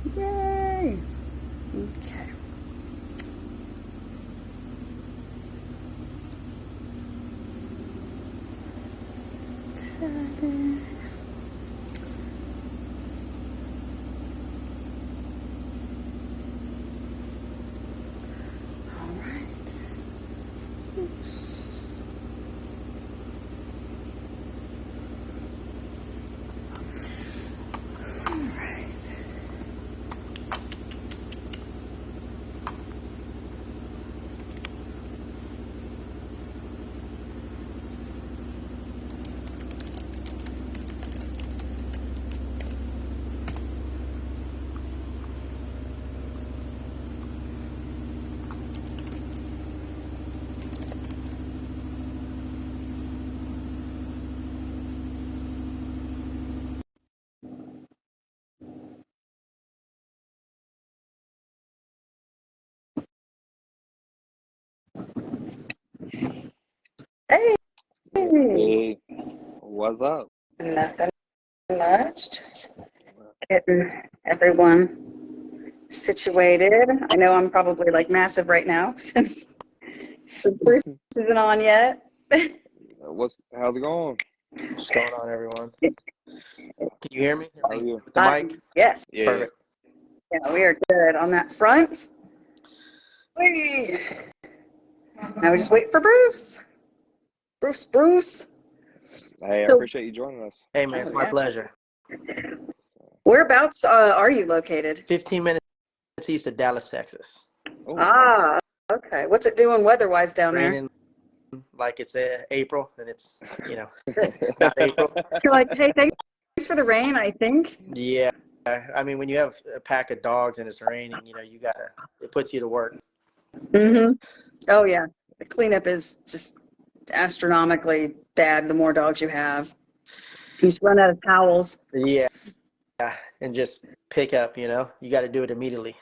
Yay! Okay. Tagging. All right. Oops. All right. Hey, Hey, what's up? nothing much. Just getting everyone situated. I know I'm probably like massive right now since Bruce isn't on yet. How's it going? What's going on, everyone? Can you hear me? How are you? With the mic? Yes. Yeah. Perfect. Yeah, we are good on that front. Whee! Now we just wait for Bruce. Bruce. Hey, I So, appreciate you joining us. Hey, man, it's my pleasure. whereabouts are you located? 15 minutes east of Dallas, Texas. Oh, Ah, okay. What's it doing weather-wise down there? Raining like it's April, and it's, not April. You're like, hey, thanks for the rain, I think. Yeah. I mean, when you have a pack of dogs and it's raining, it puts you to work. Mm-hmm. Oh, yeah. The cleanup is just astronomically bad the more dogs you have. You just run out of towels. Yeah. And just pick up, you got to do it immediately.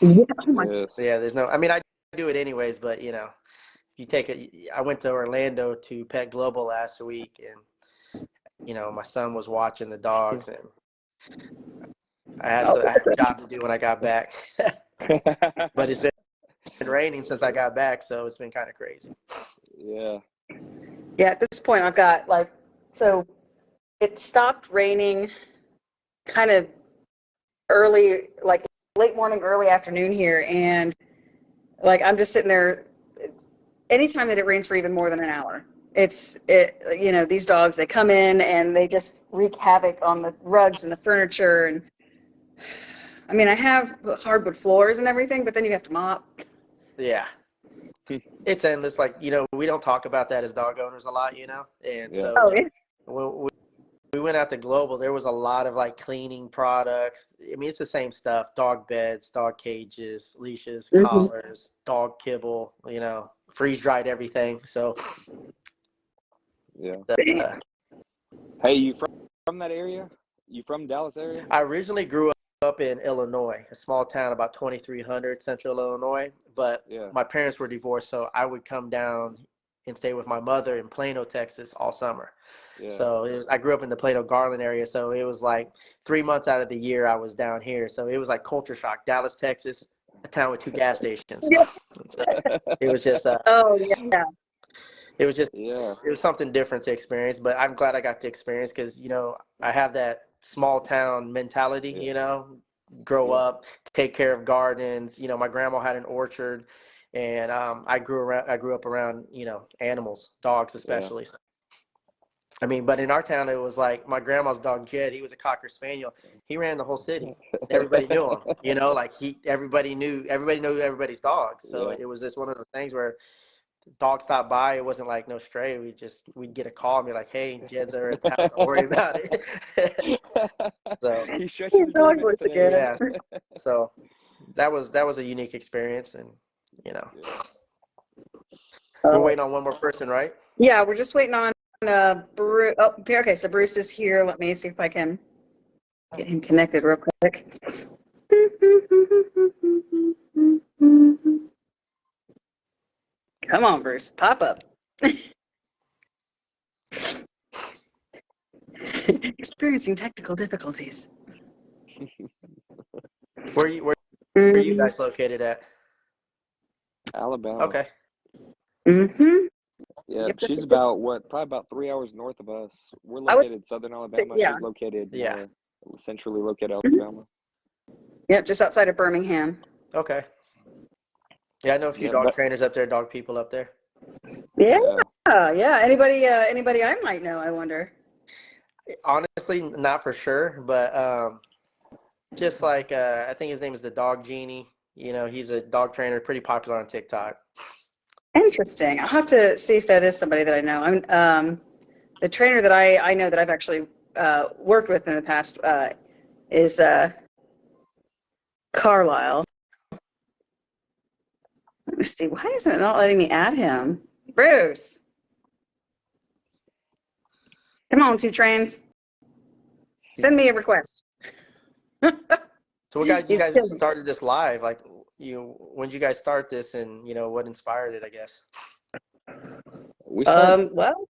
Yeah. Oh my. Yes. Yeah, I do it anyways, but, I went to Orlando to Pet Global last week, and my son was watching the dogs, and I had a job to do when I got back. But it's been raining since I got back, so it's been kind of crazy. Yeah. Yeah, at this point, I've got so it stopped raining kind of early, like late morning, early afternoon here, and I'm just sitting there. Anytime that it rains for even more than an hour, these dogs, they come in and they just wreak havoc on the rugs and the furniture. And I mean, I have hardwood floors and everything, but then you have to mop. Yeah. It's endless. We don't talk about that as dog owners a lot, and Yeah. Oh, yeah. when we went out to Global, there was a lot of cleaning products. I mean, it's the same stuff: dog beds, dog cages, leashes, collars, dog kibble, freeze dried everything. So Yeah. Hey, you from that area? You from Dallas area? I originally grew up in Illinois, a small town about 2,300 central Illinois, but Yeah. my parents were divorced, so I would come down and stay with my mother in Plano, Texas all summer. Yeah. So I grew up in the Plano Garland area, so it was like 3 months out of the year I was down here. So it was like culture shock. Dallas, Texas, a town with 2 gas stations. Yeah. It was just Oh, yeah. it was something different to experience, but I'm glad I got to experience because, I have that small town mentality, grow up, take care of gardens. My grandma had an orchard, and I grew up around, animals, dogs especially. Yeah. I mean, but in our town, it was like my grandma's dog, Jed. He was a Cocker Spaniel. He ran the whole city. Everybody knew him, everybody knew everybody's dogs. So Yeah. it was just one of those things where dog stopped by. It wasn't like no stray. We'd get a call and be like, "Hey, Jed's over at the house. Don't worry about it." So He's stretching his Dog limits voice today. again. yeah, so that was a unique experience, and Yeah. we're waiting on one more person, right? Yeah, we're just waiting on Bruce. Oh, okay, so Bruce is here. Let me see if I can get him connected real quick. Come on, Bruce, pop up. Experiencing technical difficulties. Where are you guys located at? Alabama. Okay. Mm-hmm. Yeah, Yep, she's about probably about 3 hours north of us. We're I would located southern say, Alabama. yeah. She's located Yeah. centrally located Mhm. Alabama. Yep, just outside of Birmingham. Okay. Yeah, I know a few Yeah, dog trainers up there, dog people up there. Yeah, yeah. yeah. Anybody I might know, I wonder. Honestly, not for sure, but just like I think his name is the Dog Genie. You know, he's a dog trainer, pretty popular on TikTok. Interesting. I'll have to see if that is somebody that I know. The trainer that I know that I've actually worked with in the past is Carlisle. Let me see. Why isn't it not letting me add him? Bruce, come on, 2 Trains. Send me a request. So what guys you He's guys killing. started this live? Like when did you guys start this, and what inspired it, I guess? We started Well,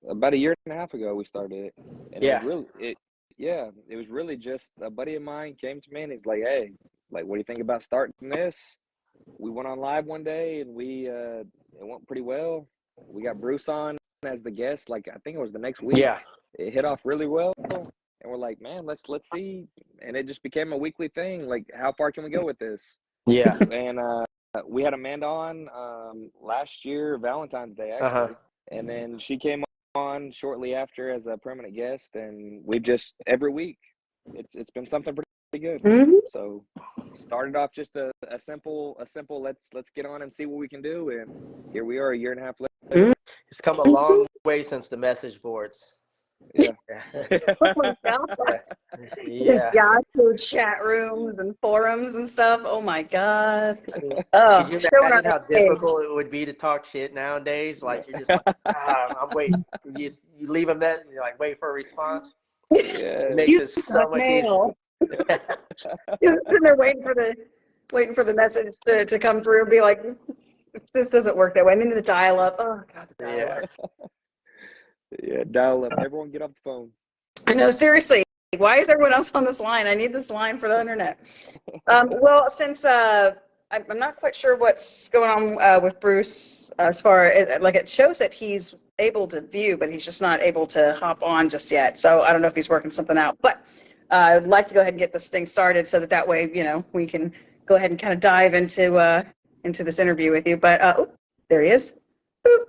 about a year and a half ago. We started it, and Yeah. it was really just a buddy of mine came to me and he's like, "Hey, like, what do you think about starting this?" We went on live one day and it went pretty well. We got Bruce on as the guest. Like, I think it was the next week. Yeah. It hit off really well, and we're like, "Man, let's see." And it just became a weekly thing. Like, how far can we go with this? Yeah. And we had Amanda on last year, Valentine's Day, actually. And then she came on shortly after as a permanent guest, and we've just every week it's been something pretty good. mhm. So started off just a simple let's get on and see what we can do, and here we are a year and a half later. It's come a long way since the message boards. Yeah. Oh my God. There's Yeah. Yahoo chat rooms and forums and stuff. Oh my God. Could Oh, you showing our imagine how age. difficult it would be to talk shit nowadays? Like you're just like, I'm waiting. You leave them that and you're like, wait for a response. Yeah. It makes You it so got much easier. mail. You're sitting there waiting for the message to come through and be like, this doesn't work that way. I'm into the dial up. Oh God, the dial up. Yeah, dial up. Everyone get off the phone. I know, seriously. Why is everyone else on this line? I need this line for the internet. Well, since I'm not quite sure what's going on with Bruce as far as, like, it shows that he's able to view, but he's just not able to hop on just yet. So I don't know if he's working something out. But I'd like to go ahead and get this thing started so that way, we can go ahead and kind of dive into this interview with you. But oh, there he is. Boop.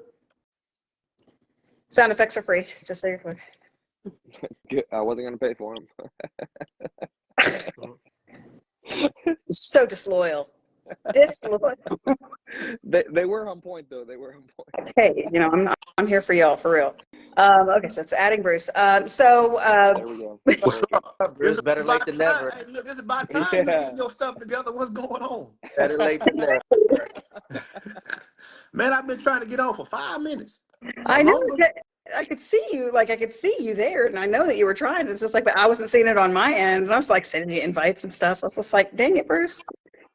Sound effects are free, just so you're clear. Good. I wasn't going to pay for them. So disloyal. Disloyal. They were on point, though. They were on point. Hey, I'm here for y'all, for real. Okay, so it's adding Bruce. There we go. What's up? Bruce, better late than never. Hey, look, it's about time you get your stuff together. What's going on? Better late than never. Man, I've been trying to get on for 5 minutes. I know Longer? that I could see you, like I could see you there, and I know that you were trying. It's just like, but I wasn't seeing it on my end, and I was like sending you invites and stuff. I was just like, dang it, Bruce.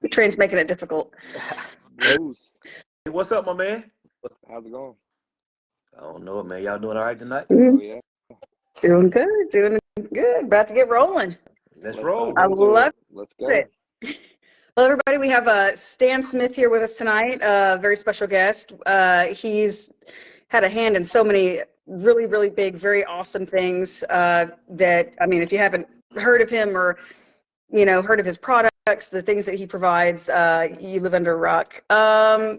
The train's making it difficult. Bruce, Hey, what's up, my man? how's it going? I don't know, man. Y'all doing all right tonight? Oh, yeah. Doing good. About to get rolling. Let's Let's roll. dive I into love it. Let's go. it. Well, everybody, we have Stan Smith here with us tonight, a very special guest. He's had a hand in so many really, really big, very awesome things that, I mean, if you haven't heard of him or, heard of his products, the things that he provides, you live under a rock.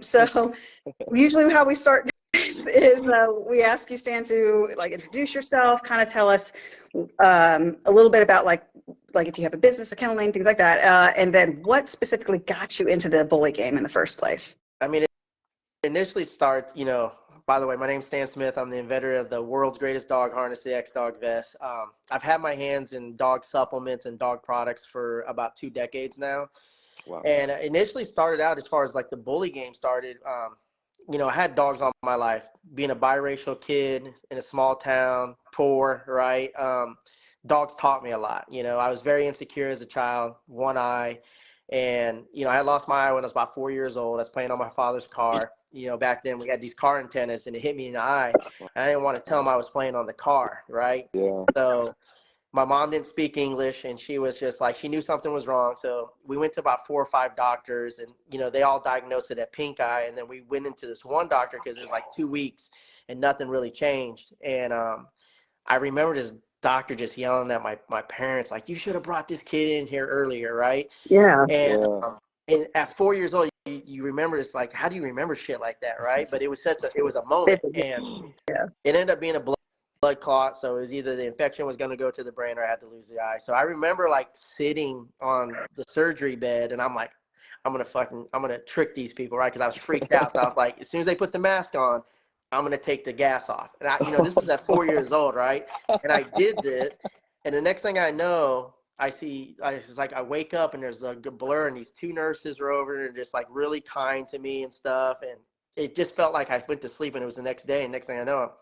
So usually how we start is we ask you, Stan, to introduce yourself, kind of tell us a little bit about like if you have a business, a kennel name, things like that, and then what specifically got you into the bully game in the first place. I mean, it initially starts, by the way, my name's Stan Smith. I'm the inventor of the world's greatest dog harness, the XDog vest. I've had my hands in dog supplements and dog products for about 2 decades now. Wow. And initially started out as far as like the bully game started. I had dogs all my life, being a biracial kid in a small town, poor, right? Dogs taught me a lot. I was very insecure as a child, one eye. And, I had lost my eye when I was about 4 years old. I was playing on my father's car. Back then we had these car antennas and it hit me in the eye. And I didn't want to tell him I was playing on the car, right? Yeah. So my mom didn't speak English, and she was just like, she knew something was wrong. So we went to about 4 or 5 doctors, and, you know, they all diagnosed it at pink eye. And then we went into this one doctor because it was like 2 weeks and nothing really changed. And I remember this doctor just yelling at my parents, like, you should have brought this kid in here earlier, right? Yeah. And at 4 years old, you remember this, like, how do you remember shit like that, right? But it was a moment, and Yeah. it ended up being a blood clot. So it was either the infection was going to go to the brain or I had to lose the eye. So I remember like sitting on the surgery bed, and I'm like, I'm gonna trick these people, right? Because I was freaked out. So I was like, as soon as they put the mask on, I'm gonna take the gas off. And this was at 4 years old, right? And I did this, and the next thing I know, it's like I wake up and there's a blur, and these 2 nurses are over and just like really kind to me and stuff, and it just felt like I went to sleep and it was the next day. And next thing I know,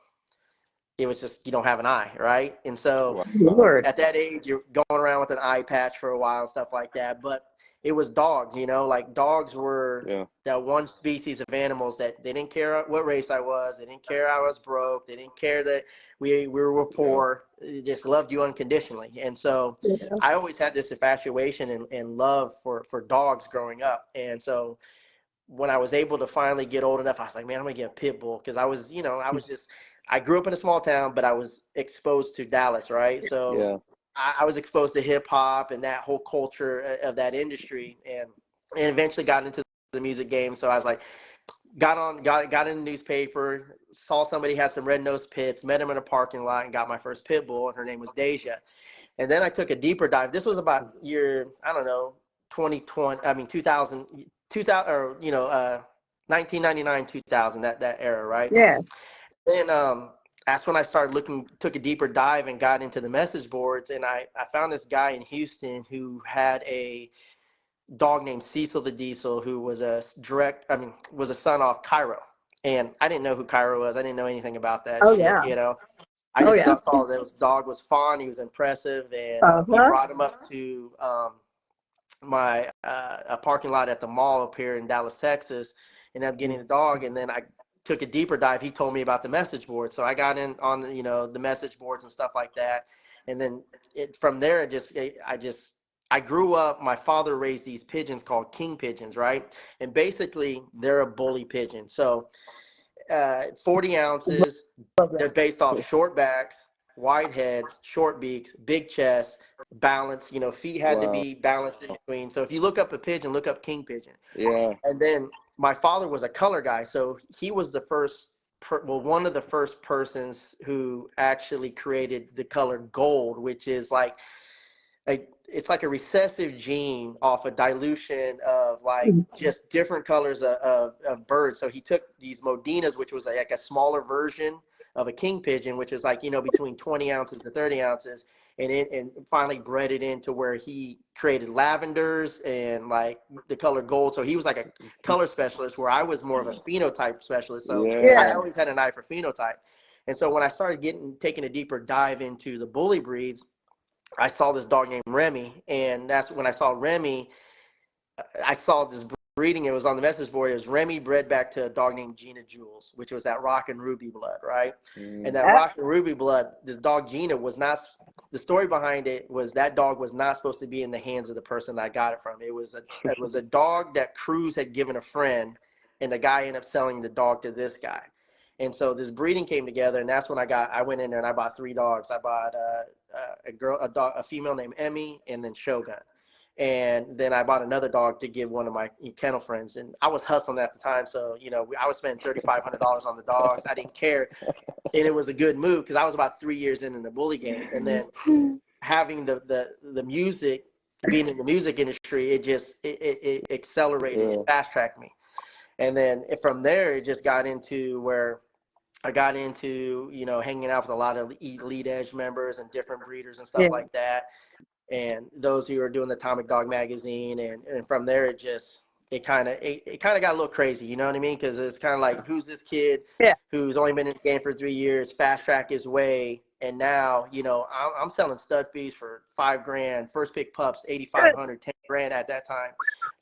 it was just, you don't have an eye, right? And so Lord. at that age, you're going around with an eye patch for a while and stuff like that. But it was dogs, like dogs were that one species of animals that they didn't care what race I was. They didn't care I was broke. They didn't care that we were poor. They just loved you unconditionally. And so I always had this infatuation and love for dogs growing up. And so when I was able to finally get old enough, I was like, man, I'm going to get a pit bull. Because I grew up in a small town, but I was exposed to Dallas, right? So I was exposed to hip hop and that whole culture of that industry, and eventually got into the music game. So I was like, got in the newspaper, saw somebody had some red-nosed pits, met him in a parking lot, and got my first pit bull, and her name was Deja. And then I took a deeper dive. This was about year, I don't know, 2000, or 1999, 2000, that era, right? Yeah. And that's when I started took a deeper dive and got into the message boards. And I found this guy in Houston who had a dog named Cecil the Diesel, who was a son of Cairo. And I didn't know who Cairo was. I didn't know anything about that shit, Yeah. I just saw that this dog was fun. He was impressive. And we brought him up to my a parking lot at the mall up here in Dallas, Texas. Ended up getting the dog, and then I took a deeper dive. He told me about the message board, so I got in on the message boards and stuff like that. And then from there, I grew up. My father raised these pigeons called king pigeons, right? And basically, they're a bully pigeon. So 40 ounces. They're based off short backs, wide heads, short beaks, big chest, balance. Feet had to be balanced in between. So if you look up a pigeon, look up king pigeon. Yeah. And then my father was a color guy, so he was the first, one of the first persons who actually created the color gold, which is like it's like a recessive gene off a dilution of like just different colors of birds. So he took these Modinas, which was like a smaller version of a king pigeon, which is like, between 20 ounces to 30 ounces. And finally bred it into where he created lavenders and like the color gold. So he was like a color specialist, where I was more of a phenotype specialist. So I always had an eye for phenotype. And so when I started taking a deeper dive into the bully breeds, I saw this dog named Remy. And that's when I saw Remy, I saw this breeding. It was on the message board. It was Remy bred back to a dog named Gina Jules, which was that rock and ruby blood, right? And that rock and ruby blood, this dog Gina was not, the story behind it was that dog was not supposed to be in the hands of the person that I got it from. It was a dog that Cruz had given a friend, and the guy ended up selling the dog to this guy. And so this breeding came together, and that's when I went in there and I bought 3 dogs. I bought a female named Emmy, and then Shogun. And then I bought another dog to give one of my kennel friends. And I was hustling at the time. So, I was spending $3,500 on the dogs. I didn't care. And it was a good move because I was about 3 years in the bully game. And then having the music, being in the music industry, it accelerated, it fast tracked me. And then from there, it just got into where I got into, hanging out with a lot of Elite Edge members and different breeders and stuff like that. And those who are doing the Atomic Dog magazine, and from there it kind of got a little crazy, you know what I mean? Because it's kind of like, who's this kid who's only been in the game for 3 years, fast track his way, and now I'm selling stud fees for $5,000, first pick pups $8,500, $10,000 at that time,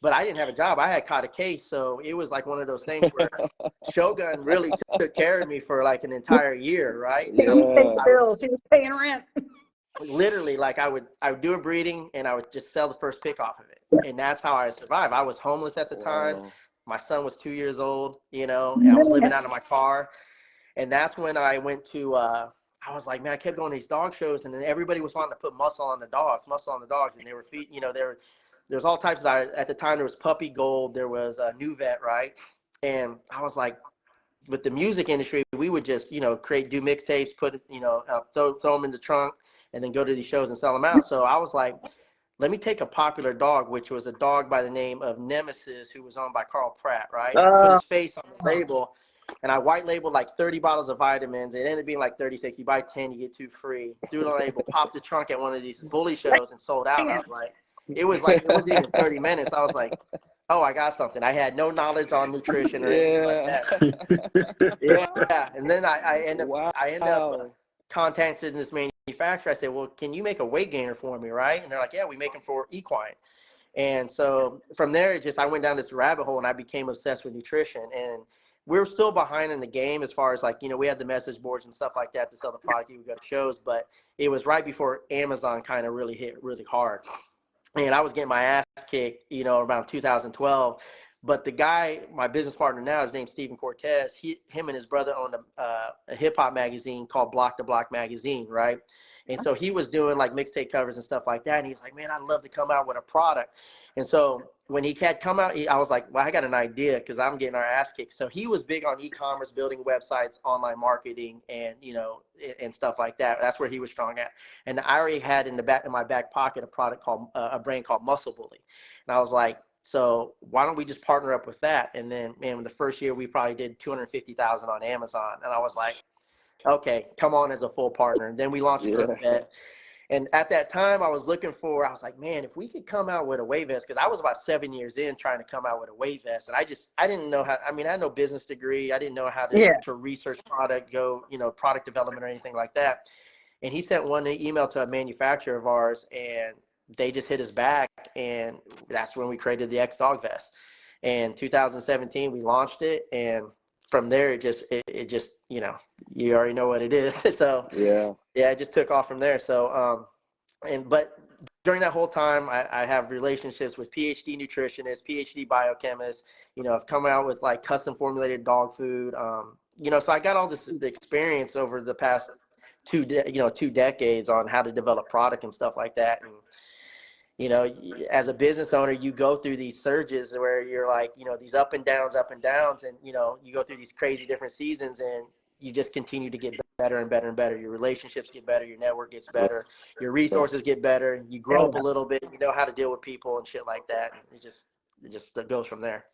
but I didn't have a job. I had caught a case, so it was like one of those things where Shogun really took care of me for like an entire year, right? He was paying bills. He was paying rent. literally, like I would do a breeding and I would just sell the first pick off of it. And that's how I survived. I was homeless at the time. Wow. My son was 2 years old, you know, and I was living out of my car. And that's when I went to, I was like, man, I kept going to these dog shows, and then everybody was wanting to put muscle on the dogs, and they were feeding, you know, there's all types of, at the time there was Puppy Gold, there was a New Vet, right? And I was like, with the music industry, we would just, you know, do mixtapes, put, you know, throw them in the trunk, and then go to these shows and sell them out. So I was like, let me take a popular dog, which was a dog by the name of Nemesis, who was owned by Carl Pratt, right? Put his face on the label, and I white labeled like 30 bottles of vitamins. It ended up being like 36. You buy 10, you get 2 free. Threw the label, popped the trunk at one of these bully shows, and sold out. I was like, it wasn't even 30 minutes. I was like, oh, I got something. I had no knowledge on nutrition or anything like that. Yeah. And then I end up contacting this manufacturer. I said, well, can you make a weight gainer for me, right? And they're like, yeah, we make them for equine. And so from there, I went down this rabbit hole, and I became obsessed with nutrition. And we're still behind in the game as far as, like, you know, we had the message boards and stuff like that to sell the product. We would go to shows, but it was right before Amazon kind of really hit really hard. And I was getting my ass kicked, you know, around 2012. But the guy, my business partner now, his name's Stephen Cortez. Him and his brother owned a hip hop magazine called Block to Block magazine, right? And so he was doing like mixtape covers and stuff like that. And he's like, man, I'd love to come out with a product. And so when he had come out, I was like, well, I got an idea, because I'm getting our ass kicked. So he was big on e-commerce, building websites, online marketing, and, you know, and stuff like that. That's where he was strong at. And I already had in my back pocket a product called a brand called Muscle Bully. And I was like, so why don't we just partner up with that? And then, man, the first year we probably did 250,000 on Amazon. And I was like, okay, come on as a full partner. And then we launched EarthVet. And at that time, I was like, man, if we could come out with a weight vest, because I was about 7 years in trying to come out with a weight vest. And I didn't know how, I had no business degree. I didn't know how to research product, product development or anything like that. And he sent one email to a manufacturer of ours, and they just hit us back. And that's when we created the XDog vest. And 2017, we launched it. And from there, it just, you know, you already know what it is. So it just took off from there. So, but during that whole time, I have relationships with PhD nutritionists, PhD biochemists. You know, I've come out with like custom formulated dog food. You know, so I got all the experience over the past 2 decades on how to develop product and stuff like that. And, you know, as a business owner, you go through these surges where you're like, you know, these up and downs, and, you know, you go through these crazy different seasons, and you just continue to get better and better and better. Your relationships get better, your network gets better, your resources get better, you grow up a little bit, you know how to deal with people and shit like that. And it just goes from there.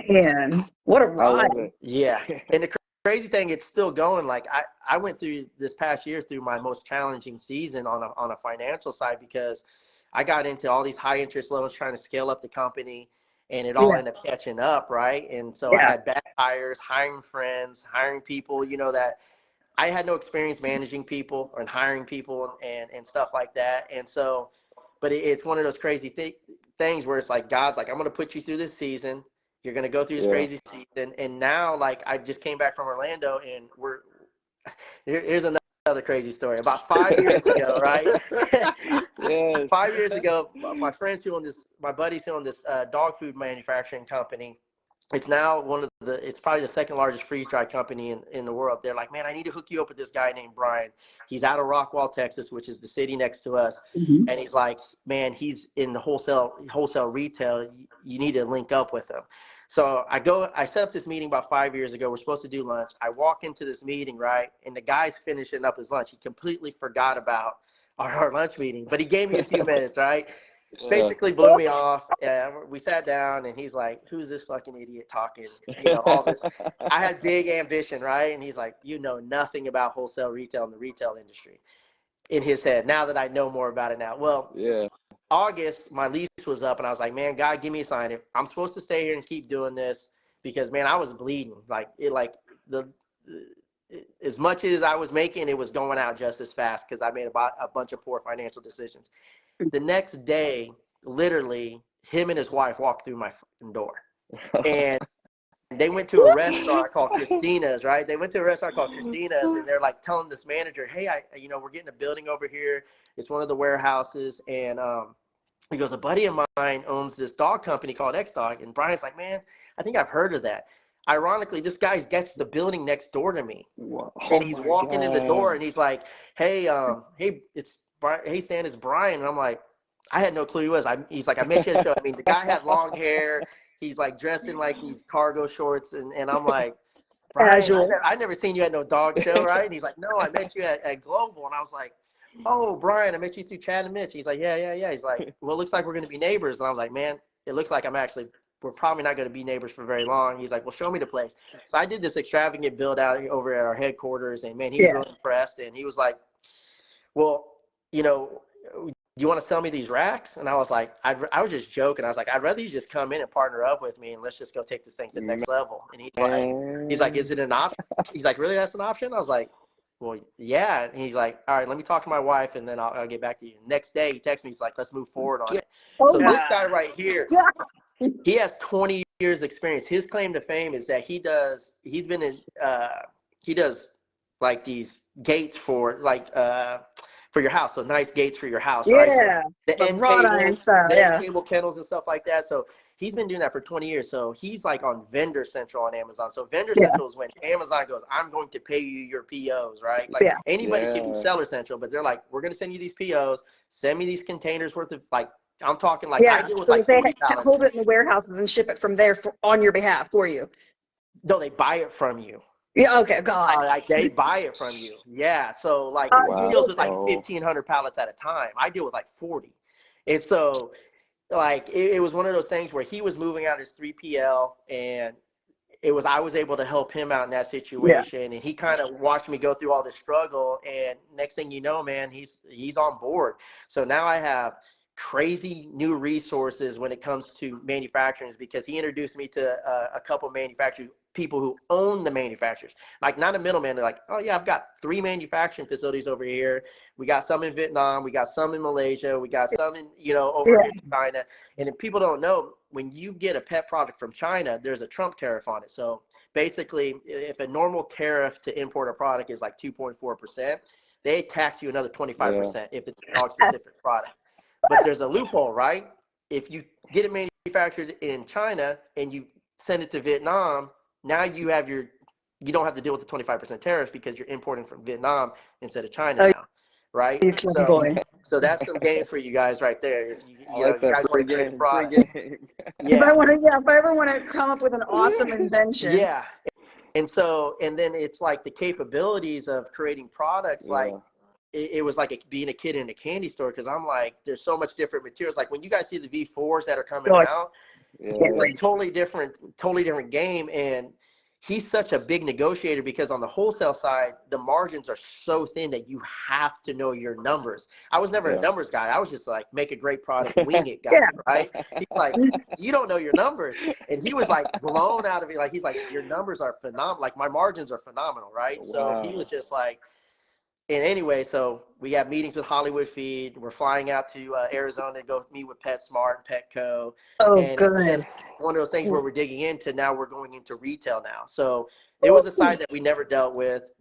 Man, what a ride. Yeah. And the crazy thing, it's still going. Like I went through this past year through my most challenging season on a financial side, because I got into all these high interest loans trying to scale up the company, and it all ended up catching up, right? And so I had bad hires, hiring friends, hiring people, you know, that I had no experience managing people and hiring people and stuff like that. And so, but it's one of those crazy things where it's like, God's like, I'm going to put you through this season. You're going to go through this crazy season. And now, like, I just came back from Orlando, and here's another crazy story. About 5 years ago, right? 5 years ago, my buddies who own this dog food manufacturing company. It's now it's probably the second largest freeze-dried company in the world. They're like, man, I need to hook you up with this guy named Brian. He's out of Rockwall, Texas, which is the city next to us. Mm-hmm. And he's like, man, he's in the wholesale retail. You need to link up with him. So I set up this meeting about 5 years ago. We're supposed to do lunch. I walk into this meeting, right? And the guy's finishing up his lunch. He completely forgot about our lunch meeting, but he gave me a few minutes, right? Basically blew me off. We sat down, and he's like, who's this fucking idiot talking? You know, all this. I had big ambition, right? And he's like, you know nothing about wholesale retail and the retail industry, in his head, now that I know more about it now. Well, August, my lease was up, and I was like, man, God, give me a sign. If I'm supposed to stay here and keep doing this, because, man, I was bleeding. As much as I was making, it was going out just as fast, because I made a bunch of poor financial decisions. The next day, literally, him and his wife walked through my door. And they went to a restaurant called Christina's, right? They went to a restaurant called Christina's, and they're like telling this manager, hey, we're getting a building over here. It's one of the warehouses. And he goes, a buddy of mine owns this dog company called XDog. And Brian's like, man, I think I've heard of that. Ironically, this guy gets the building next door to me. Whoa. And he's walking in the door, and he's like, hey, it's Brian. Hey, Stan, it's Brian. And I'm like, I had no clue who he was. He's like, I met you at a show. I mean, the guy had long hair. He's like dressed in like these cargo shorts. And I'm like, Brian, I never seen you at no dog show, right? And he's like, no, I met you at Global. And I was like, oh, Brian, I met you through Chad and Mitch. He's like, yeah. He's like, well, it looks like we're going to be neighbors. And I was like, man, it looks like we're probably not going to be neighbors for very long. He's like, well, show me the place. So I did this extravagant build out over at our headquarters, and man, he was really impressed. And he was like, well, do you want to sell me these racks? And I was like, I was just joking. I was like, I'd rather you just come in and partner up with me, and let's just go take this thing to the next level. And he's like, is it an option? He's like, really? That's an option? I was like, well, yeah. And he's like, all right, let me talk to my wife, and then I'll get back to you. Next day, he texts me. He's like, let's move forward on it. So this guy right here, he has 20 years experience. His claim to fame is that he does like these gates for your house. So nice gates for your house, right? So the end table kennels and stuff like that. So he's been doing that for 20 years. So he's like on Vendor Central on Amazon. So Vendor Central is when Amazon goes, I'm going to pay you your POs, right? Like anybody can be Seller Central, but they're like, we're going to send you these POs. Send me these containers worth of I'm talking like I deal with so like they hold it in the warehouses and ship it from there on your behalf for you. No, they buy it from you. Yeah. Okay. God. Like they buy it from you. Yeah. So like he deals with like 1,500 pallets at a time. I deal with like 40. And so like it was one of those things where he was moving out his 3PL, and I was able to help him out in that situation. And he kind of watched me go through all this struggle. And next thing you know, man, he's on board. So now I have crazy new resources when it comes to manufacturing, because he introduced me to a couple manufacturers, people who own the manufacturers, like not a middleman. They're like, oh yeah, I've got 3 manufacturing facilities over here. We got some in Vietnam, we got some in Malaysia, we got some in over here in China. And if people don't know, when you get a pet product from China, there's a Trump tariff on it. So basically, if a normal tariff to import a product is like 2.4%, they tax you another 25% if it's a dog specific product. But there's a loophole, right? If you get it manufactured in China and you send it to Vietnam, now you don't have to deal with the 25% tariffs because you're importing from Vietnam instead of China now, right? So that's some game for you guys right there. If you guys want to create a product. If I ever want to come up with an awesome invention. Yeah. And then it's like the capabilities of creating products, like it was like being a kid in a candy store, because I'm like, there's so much different materials. Like when you guys see the V4s that are coming out, it's like totally different game. And he's such a big negotiator, because on the wholesale side, the margins are so thin that you have to know your numbers. I was never a numbers guy. I was just like, make a great product, wing it guy, right? He's like, you don't know your numbers. And he was like blown out of it. Like, he's like, your numbers are phenomenal. Like my margins are phenomenal, right? So he was just like, and anyway, so we have meetings with Hollywood Feed. We're flying out to Arizona to go meet with PetSmart and Petco. And it's just one of those things where we're digging into. Now we're going into retail now. So it was a side that we never dealt with.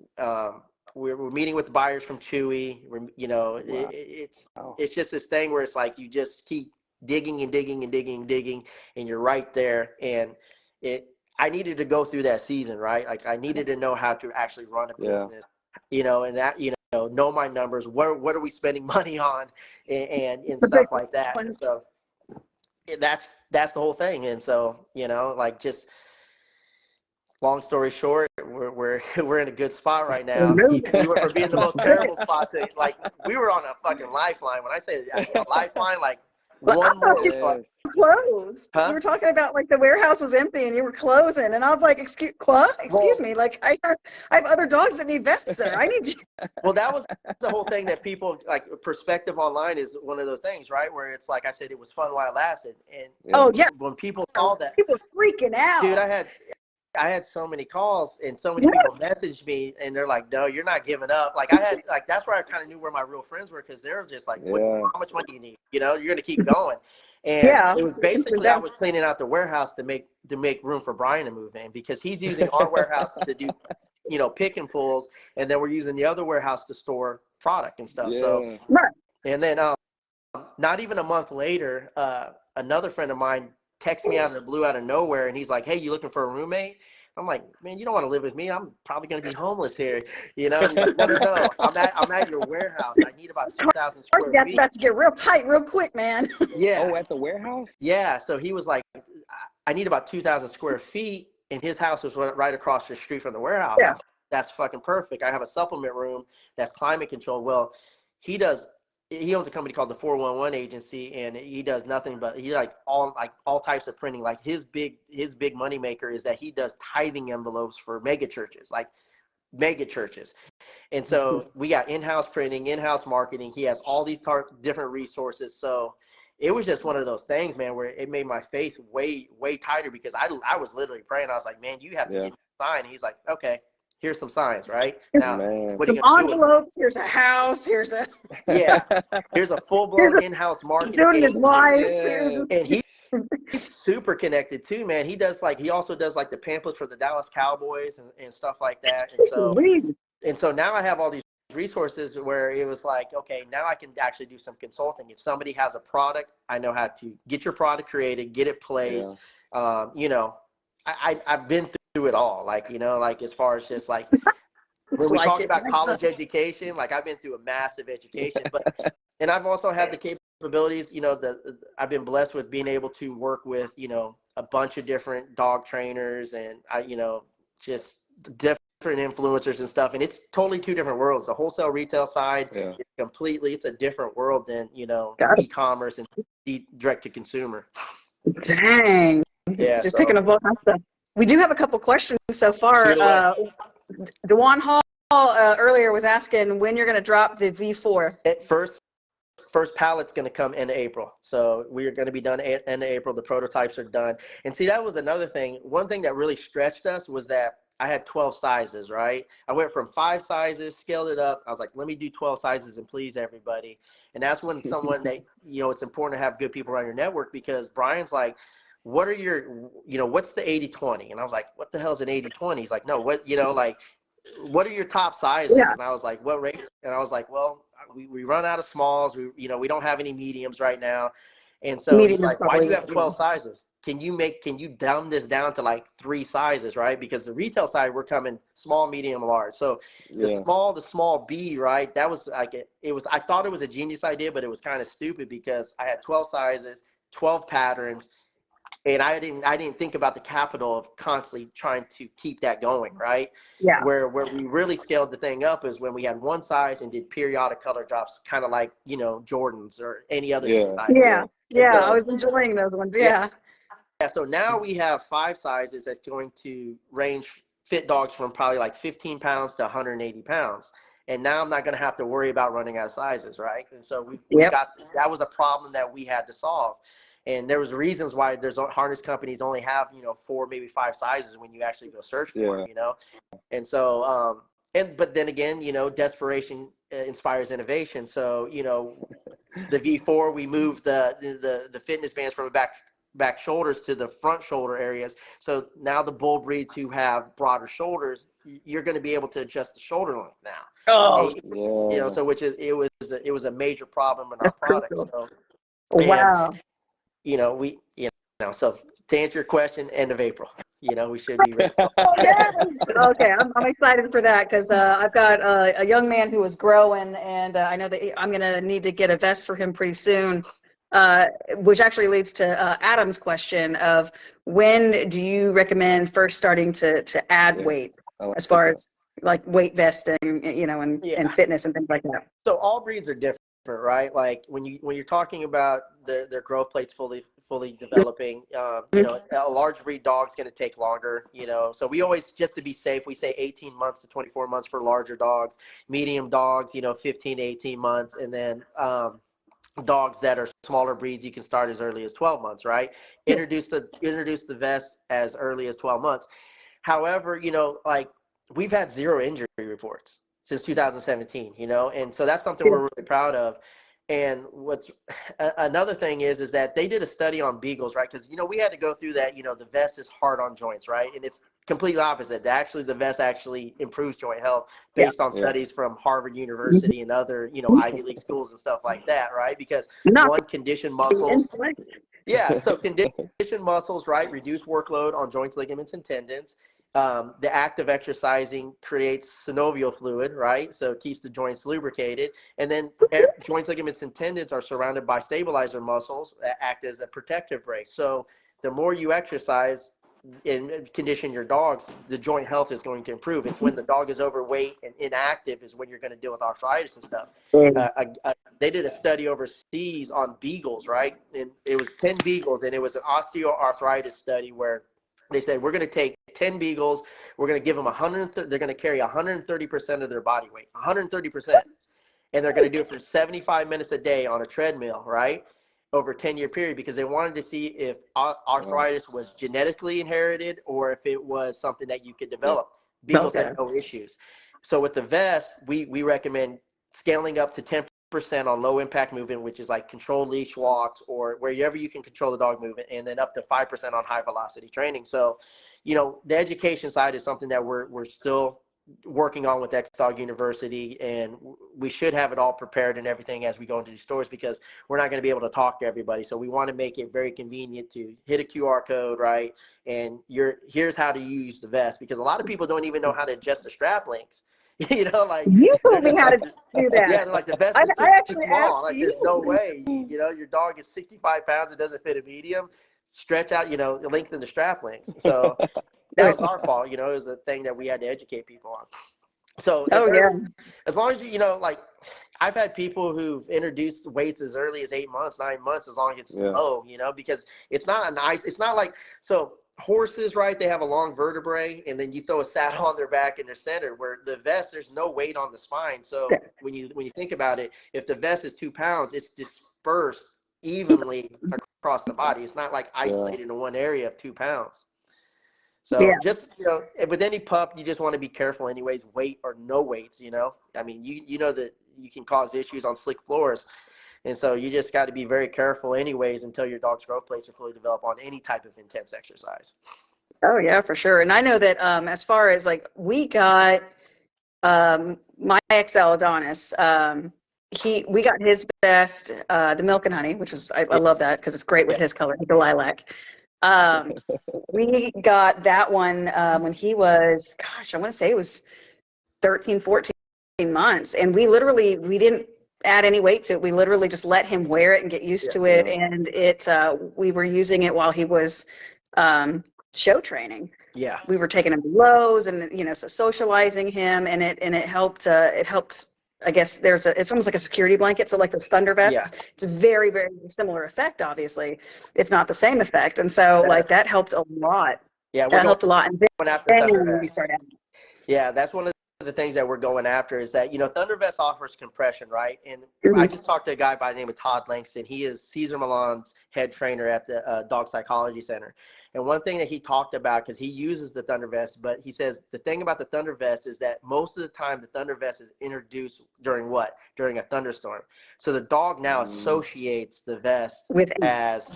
We're meeting with the buyers from Chewy. It's just this thing where it's like you just keep digging and digging and digging and digging, and you're right there. And I needed to go through that season, right? Like I needed to know how to actually run a business. And that, know my numbers. What are we spending money on, and stuff like that. And so that's the whole thing. And so like, just long story short, we're in a good spot right now. We went from being the most terrible spot to like we were on a fucking lifeline. When I say a lifeline, like one more closed. Huh? You were talking about like the warehouse was empty and you were closing, and I was like, excuse me, like I have other dogs that need vets, sir. I need you. Well, that was the whole thing that people like. Perspective online is one of those things, right? Where it's like I said, it was fun while it lasted, and when people saw that, people freaking out. Dude, I had so many calls and so many people messaged me, and they're like, no, you're not giving up. Like that's where I kind of knew where my real friends were, because they're just like, how much money do you need? You're going to keep going. And Yeah. it was basically I was cleaning out the warehouse to make room for Brian to move in, because he's using our warehouse to do, pick and pulls, and then we're using the other warehouse to store product and stuff. Yeah. So, Right. and then not even a month later, another friend of mine texted me out of the blue, out of nowhere, and he's like, "Hey, you looking for a roommate?" I'm like, "Man, you don't want to live with me. I'm probably going to be homeless here." And he's like, No. I'm at your warehouse. I need about 2,000 square feet. About to get real tight real quick, man. Yeah. Oh, at the warehouse? Yeah. So he was like, I need about 2,000 square feet, and his house was right across the street from the warehouse. Yeah. That's fucking perfect. I have a supplement room that's climate controlled. Well, he owns a company called the 411 Agency, and he does nothing but all types of printing. Like his big money maker is that he does tithing envelopes for mega churches. And so we got in-house printing, in-house marketing. He has all these different resources. So it was just one of those things, man, where it made my faith way, way tighter, because I was literally praying. I was like, man, you have to get a sign. And he's like, okay, here's some signs, right? Now, what are you going to do? Envelopes, here's a house, here's a... Yeah, here's a full-blown in-house marketing. Doing his life. Yeah. And he's super connected too, man. He also does like the pamphlets for the Dallas Cowboys and stuff like that. And so now I have all these resources where it was like, okay, now I can actually do some consulting. If somebody has a product, I know how to get your product created, get it placed. Yeah. I've been through it all. Like as far as just like when we talk about college education, like I've been through a massive education, and I've also had the capabilities, I've been blessed with being able to work with, a bunch of different dog trainers and just different influencers and stuff. And it's totally two different worlds. The wholesale retail side is it's a different world than, e-commerce and direct to consumer. Dang. Yeah. Just picking up all that stuff. We do have a couple questions so far. Dewan Hall earlier was asking when you're going to drop the V4. First pallet's going to come in April. So we are going to be done in April. The prototypes are done. And see, that was another thing. One thing that really stretched us was that I had 12 sizes, right? I went from 5 sizes, scaled it up. I was like, let me do 12 sizes and please everybody. And that's when someone that, it's important to have good people around your network, because Brian's like, what are your, what's the 80-20? And I was like, what the hell is an 80-20? He's like, no, what are your top sizes? Yeah. And I was like, what rate? And I was like, well, we run out of smalls. We don't have any mediums right now. And so he's like, why do you have 12 sizes? Can you dumb this down to like 3 sizes, right? Because the retail side, we're coming small, medium, large. So the small B, right? That was like, I thought it was a genius idea, but it was kind of stupid because I had 12 sizes, 12 patterns. And I didn't think about the capital of constantly trying to keep that going, right? Yeah. Where we really scaled the thing up is when we had one size and did periodic color drops, kind of like, Jordans or any other size. Yeah. Yeah. So, I was enjoying those ones. Yeah. Yeah. So now we have 5 sizes that's going to fit dogs from probably like 15 pounds to 180 pounds. And now I'm not going to have to worry about running out of sizes, right? And so we got, that was a problem that we had to solve. And there was reasons why there's harness companies only have, 4, maybe 5 sizes when you actually go search for them, And so, but then again, desperation inspires innovation. So, the V4, we moved the fitness bands from the back shoulders to the front shoulder areas. So now the bull breeds who have broader shoulders, you're going to be able to adjust the shoulder length now. Oh, so it was a major problem in our product. Cool. So, wow. So to answer your question, end of April, we should be ready. Okay, I'm excited for that because I've got a young man who is growing, and I know that I'm going to need to get a vest for him pretty soon, which actually leads to Adam's question of when do you recommend first starting to add weight as far as like weight vesting, and fitness and things like that. So all breeds are different. Right, like when you're talking about their growth plates fully developing, a large breed dog's going to take longer. So we always, just to be safe, we say 18 months to 24 months for larger dogs. Medium dogs, 15 to 18 months, and then dogs that are smaller breeds, you can start as early as 12 months. Right, introduce the vest as early as 12 months. However, like we've had 0 injury reports since 2017, and so that's something we're really proud of. And what's another thing is that they did a study on beagles, right? Because, we had to go through that, the vest is hard on joints, right? And it's completely opposite. Actually, the vest actually improves joint health Yeah. based on studies from Harvard University and other, Ivy League schools and stuff like that, right? Because Not one, conditioned muscles. intellect. Yeah, so conditioned muscles, right, reduce workload on joints, ligaments, and tendons. The act of exercising creates synovial fluid, right? So it keeps the joints lubricated. And then joints, ligaments, and tendons are surrounded by stabilizer muscles that act as a protective brace. So the more you exercise and condition your dogs, the joint health is going to improve. It's when the dog is overweight and inactive is when you're going to deal with arthritis and stuff. They did a study overseas on beagles, right? And it was 10 beagles, and it was an osteoarthritis study where they said, we're going to take 10 beagles, we're going to give them they're going to carry 130% of their body weight, 130%. And they're going to do it for 75 minutes a day on a treadmill, right? Over a 10-year period, because they wanted to see if arthritis was genetically inherited or if it was something that you could develop. Beagles had no issues. So with the vest, we recommend scaling up to 10% on low impact movement, which is like controlled leash walks or wherever you can control the dog movement, and then up to 5% on high velocity training. So, the education side is something that we're still working on with XDog University, and we should have it all prepared and everything as we go into these stores, because we're not going to be able to talk to everybody. So we want to make it very convenient to hit a QR code, right? And here's how to use the vest, because a lot of people don't even know how to adjust the strap links. You told me how to do that. Yeah, like the vest is I actually small. Like, asked there's no way. Your dog is 65 pounds. It doesn't fit a medium. Stretch out, lengthen the strap links. So that was our fault. It was a thing that we had to educate people on. So as long as like, I've had people who've introduced weights as early as 8 months, 9 months, as long as it's low, because it's not it's not like, so horses, right, they have a long vertebrae, and then you throw a saddle on their back in their center, where the vest, there's no weight on the spine. So when you think about it, if the vest is 2 pounds, it's dispersed evenly across the body. It's not like isolated in one area of 2 pounds. So just, with any pup, you just want to be careful anyways, weight or no weights, I mean, you know that you can cause issues on slick floors. And so you just got to be very careful anyways until your dog's growth plates are fully developed on any type of intense exercise. Oh yeah, for sure. And I know that as far as like, we got my XL Adonis, we got his vest, the Milk and Honey, which is, I love that because it's great with his color. He's a lilac. We got that one when he was, gosh, I want to say it was 13, 14 months. And we didn't add any weight to it. We literally just let him wear it and get used to it. And we were using it while he was show training. Yeah. We were taking him to Lowe's and, so socializing him, and it helped, I guess it's almost like a security blanket. So like those thunder vests, it's a very, very similar effect, obviously, if not the same effect. And so like that helped a lot. Yeah. That helped a lot. And then we started. Yeah. That's one of the things that we're going after is that, Thunder Vest offers compression, right? And I just talked to a guy by the name of Todd Langston. He is Cesar Millan's head trainer at the Dog Psychology Center. And one thing that he talked about, because he uses the Thunder Vest, but he says the thing about the Thunder Vest is that most of the time the Thunder Vest is introduced during what? During a thunderstorm. So the dog now associates the vest as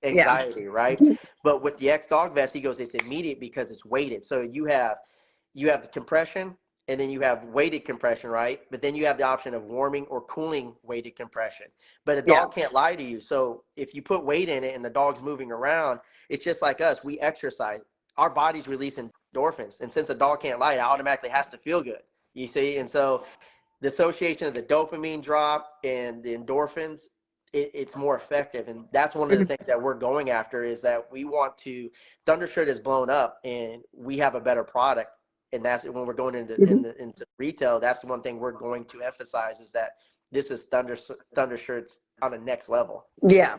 anxiety, right? But with the XDog vest, he goes, it's immediate because it's weighted. So you have the compression, and then you have weighted compression, right? But then you have the option of warming or cooling weighted compression. But a dog can't lie to you. So if you put weight in it and the dog's moving around, it's just like us. We exercise. Our body's releasing endorphins. And since a dog can't lie, it automatically has to feel good. You see? And so the association of the dopamine drop and the endorphins, it's more effective. And that's one of the things that we're going after, is that we want to, Thundershirt is blown up and we have a better product. And that's when we're going into retail. That's the one thing we're going to emphasize, is that this is Thunder Shirts on the next level. Yeah.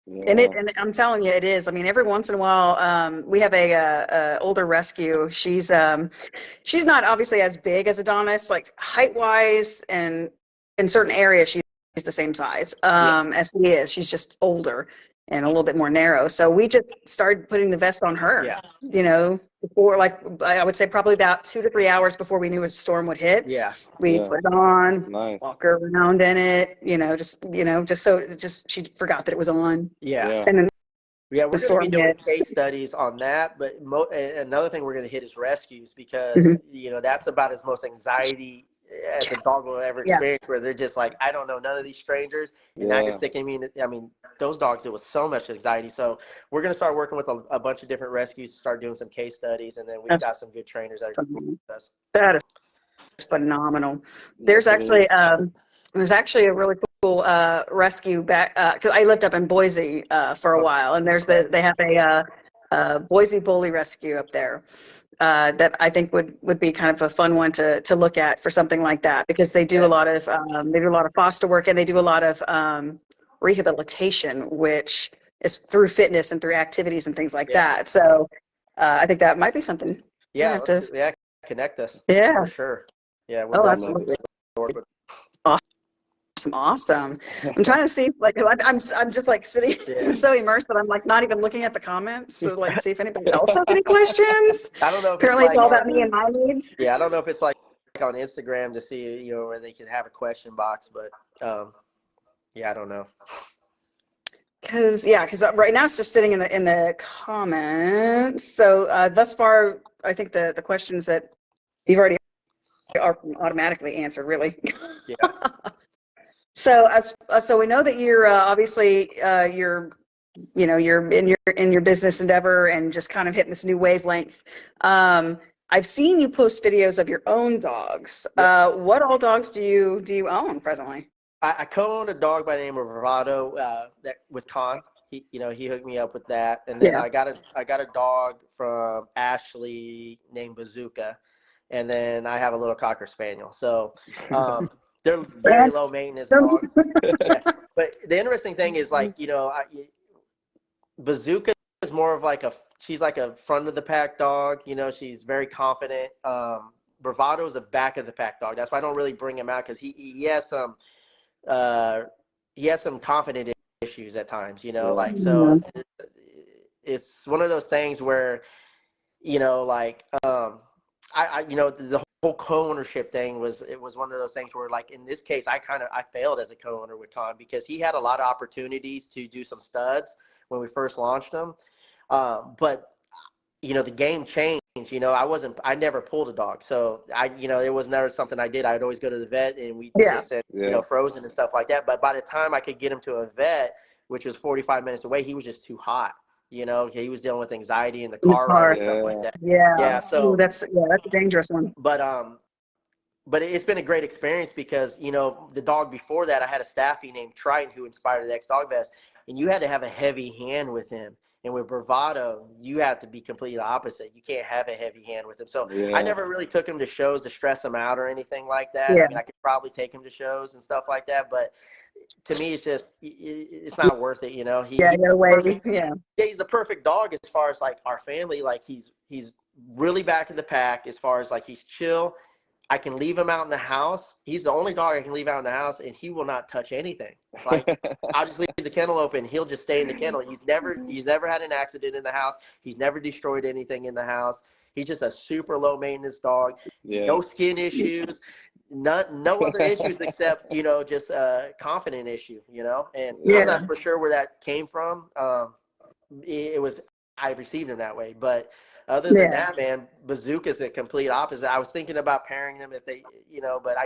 And I'm telling you, it is. I mean, every once in a while, we have a older rescue. She's not obviously as big as Adonis, like height wise, and in certain areas she's the same size as he is. She's just older. and a little bit more narrow. So we just started putting the vest on her, Yeah. you know, before, like, I would say probably about 2 to 3 hours before we knew a storm would hit. Yeah. We Yeah. put it on, Nice. walk her around in it, just she forgot that it was on. Yeah. And then Yeah, the we're going to be storm doing hit. case studies on that, but another thing we're going to hit is rescues because, Mhm. you know, that's about as most anxiety as a dog will ever Yeah. experience, where they're just like, I don't know none of these strangers, and now you're sticking me in. I mean, those dogs deal with so much anxiety. So we're going to start working with a bunch of different rescues, start doing some case studies, and then we've That's got some good trainers that are phenomenal. with us. That is phenomenal. Yes, There's actually a really cool rescue back because I lived up in Boise for a while, and they have a Boise Bully Rescue up there that I think would be kind of a fun one to look at for something like that, because they do a lot of foster work, and they do a lot of rehabilitation, which is through fitness and through activities and things like that. So I think that might be something. Yeah, connect us. Yeah, for sure. Yeah, we'll absolutely. work with. Awesome. I'm trying to see, like, 'cause I'm just like sitting, I'm so immersed that I'm like not even looking at the comments. So like, see if anybody else has any questions. I don't know if Apparently it's like all about me and my needs. Yeah, I don't know if it's like on Instagram to see, you know, where they can have a question box, but yeah, I don't know. Because right now it's just sitting in the comments. So thus far, I think the questions that you've already are automatically answered, really. Yeah. So so we know that you're obviously you're in your business endeavor and just kind of hitting this new wavelength. I've seen you post videos of your own dogs. Yep. What all dogs do you own presently? I co-own a dog by the name of Bravado that with Con. He hooked me up with that, and then I got a dog from Ashley named Bazooka, and then I have a little Cocker Spaniel. So they're very low maintenance dogs. Yeah. But the interesting thing is, like, Bazooka is more of like she's like a front of the pack dog. You know, she's very confident. Bravado is a back of the pack dog. That's why I don't really bring him out, because he has some confident issues at times, like, so it's one of those things where, like, the whole co-ownership thing was one of those things where, like, in this case, I failed as a co-owner with Tom, because he had a lot of opportunities to do some studs when we first launched them. But the game changed. I never pulled a dog. So it was never something I did. I'd always go to the vet, and we just said, frozen and stuff like that. But by the time I could get him to a vet, which was 45 minutes away, he was just too hot. He was dealing with anxiety in the car ride and stuff like that. Yeah. So that's a dangerous one. But it's been a great experience, because, the dog before that, I had a staffy named Triton who inspired the XDog vest, and you had to have a heavy hand with him. And with Bravado, you have to be completely opposite. You can't have a heavy hand with him. So I never really took him to shows to stress him out or anything like that. I mean, I could probably take him to shows and stuff like that, but to me, it's not worth it. He's the perfect dog as far as, like, our family. Like, he's really back in the pack as far as, like, he's chill. I can leave him out in the house. He's the only dog I can leave out in the house, and he will not touch anything. Like, I'll just leave the kennel open. He'll just stay in the kennel. He's never had an accident in the house. He's never destroyed anything in the house. He's just a super low maintenance dog. No skin issues, no other issues except, just a confident issue, and I'm not for sure where that came from. I received him that way, but other than that, man, Bazooka's the complete opposite. I was thinking about pairing them if they, but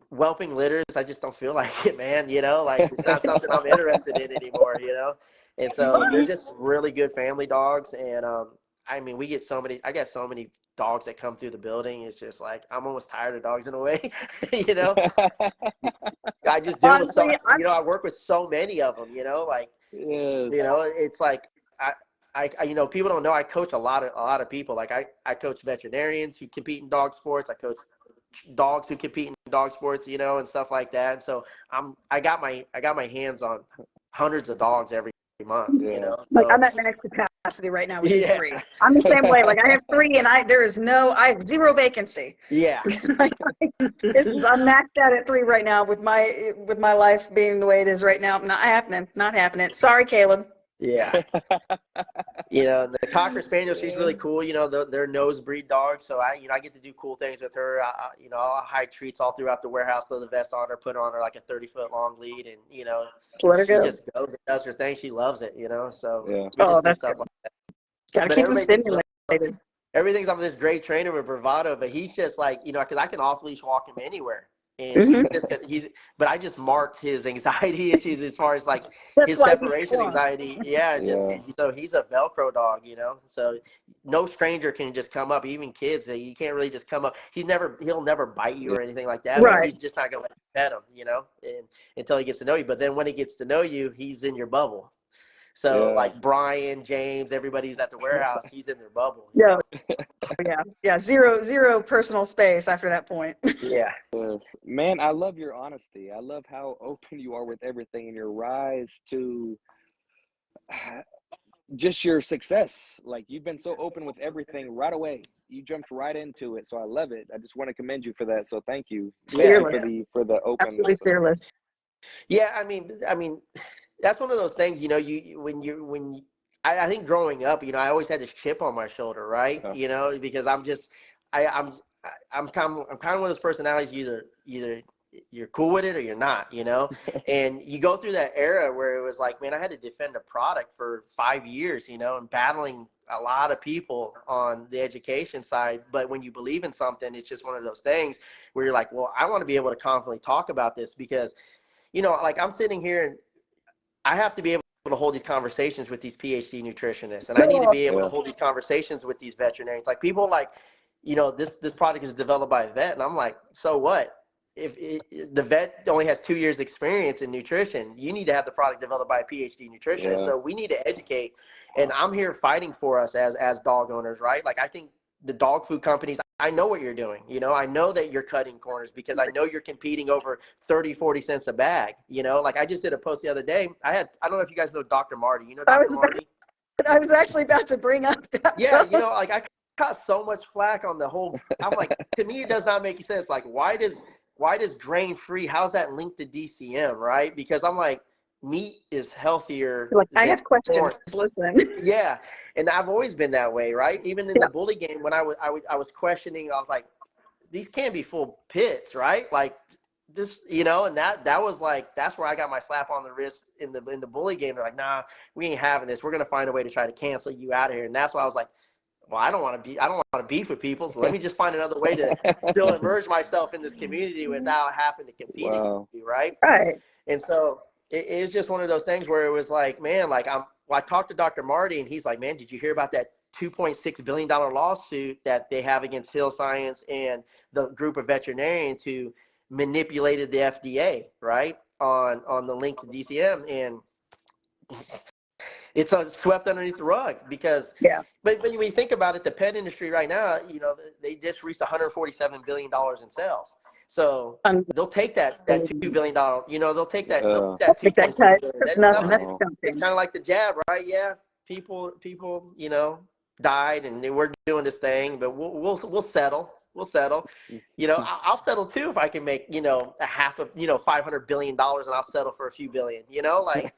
whelping litters, I just don't feel like it, man. Like, it's not something I'm interested in anymore, And so they're just really good family dogs. And I mean, I got so many dogs that come through the building. It's just like, I'm almost tired of dogs in a way, I just deal with I work with so many of them, like, it's like, people don't know I coach a lot of people. Like, I coach veterinarians who compete in dog sports. I coach dogs who compete in dog sports, and stuff like that. And so I got my hands on hundreds of dogs every month, Like, I'm at max capacity capacity right now with these Yeah. 3. I'm the same way. Like I have 3 and I have 0 vacancy. Yeah. Like, I'm maxed out at 3 right now with my life being the way it is right now. Not happening. Not happening. Sorry, Caleb. Yeah. The Cocker Spaniel, she's really cool. They're nosebreed dogs. So I get to do cool things with her. I'll hide treats all throughout the warehouse, throw the vest on her, put on her like a 30-foot long lead. And, Let her she go. just goes and does her thing. She loves it, so Yeah. we just do That's stuff good. like that. Gotta But keep them everybody thinks stimulated. everything's off this great trainer with bravado, but he's just like, because I can off leash walk him anywhere. And but I just marked his anxiety issues as far as like That's his why separation anxiety. Yeah, so he's a Velcro dog, so no stranger can just come up, even kids. You can't really just come up. He'll never bite you or anything like that. Right. But he's just not gonna let you pet him, and until he gets to know you. But then when he gets to know you, he's in your bubble. So like Brian, James, everybody's at the warehouse. He's in their bubble. Yeah. Zero personal space after that point. Yeah. Man, I love your honesty. I love how open you are with everything and your rise to just your success. Like you've been so open with everything right away. You jumped right into it. So I love it. I just want to commend you for that. So thank you. Fearless. For the openness. Absolutely fearless. Yeah, I mean, that's one of those things. I think growing up, I always had this chip on my shoulder, right? Because I'm kind of one of those personalities. Either you're cool with it or you're not, And you go through that era where it was like, man, I had to defend a product for 5 years, and battling a lot of people on the education side. But when you believe in something, it's just one of those things where you're like, well, I want to be able to confidently talk about this because, like I'm sitting here and I have to be able to hold these conversations with these PhD nutritionists, and I need to be able to hold these conversations with these veterinarians. Like people like, this product is developed by a vet, and I'm like, so what? If the vet only has 2 years experience in nutrition, you need to have the product developed by a PhD nutritionist. So we need to educate, and I'm here fighting for us as dog owners, right? Like I think the dog food companies, I know what you're doing. I know that you're cutting corners because I know you're competing over 30, 40 cents a bag. Like I just did a post the other day. I don't know if you guys know Dr. Marty. You know Dr. Marty? I was actually about to bring up that. Yeah, like I got so much flack on the whole. I'm like, to me, it does not make sense. Like, why does grain free? How's that linked to DCM, right? Because I'm like, meat is healthier. Like I have questions. Corn. Listen. Yeah, and I've always been that way, right? Even in the bully game, when I was questioning, I was like, these can't be full pits, right? Like this, and that was like, that's where I got my slap on the wrist in the bully game. They're like, nah, we ain't having this. We're gonna find a way to try to cancel you out of here. And that's why I was like, well, I don't want to beef with people. So let me just find another way to still immerse myself in this community without having to compete against you, right? Right. And so it's just one of those things where it was like, man, like I talked to Dr. Marty and he's like, man, did you hear about that $2.6 billion lawsuit that they have against Hill Science and the group of veterinarians who manipulated the FDA, right, on the link to DCM? And it's swept underneath the rug because, but when you think about it, the pet industry right now, they just reached $147 billion in sales. So they'll take that $2 billion, they'll take that, that $2.6 billion. That's nothing. It's kind of like the jab, right? Yeah. People, died and we're doing this thing, but we'll settle. We'll settle. I'll settle too if I can make, a half of, $500 billion and I'll settle for a few billion, like.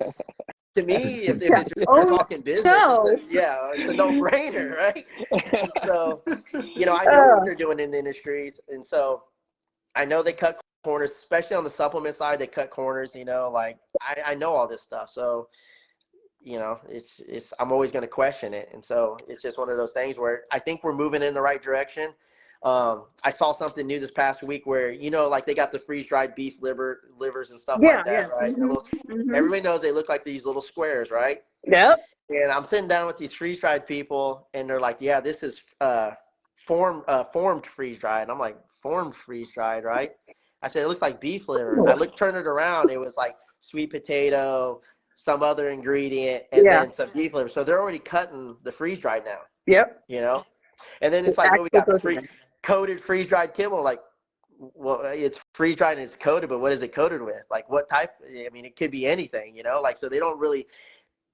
To me, if it's talking business, it's a no-brainer, right? So, I know what they're doing in the industries, and so I know they cut corners, especially on the supplement side. They cut corners, like I know all this stuff. So, it's I'm always going to question it, and so it's just one of those things where I think we're moving in the right direction. I saw something new this past week where, like they got the freeze-dried beef livers and stuff like that, right? Everybody knows they look like these little squares, right? Yep. And I'm sitting down with these freeze-dried people and they're like, yeah, this is formed freeze-dried. And I'm like, formed freeze-dried, right? I said, it looks like beef liver. I turned it around. It was like sweet potato, some other ingredient, and then some beef liver. So they're already cutting the freeze-dried now. Yep. And then it's like, well, we got coated freeze-dried kibble. Like, well, it's freeze-dried and it's coated, but what is it coated with? Like, what type? I mean, it could be anything, like, so they don't really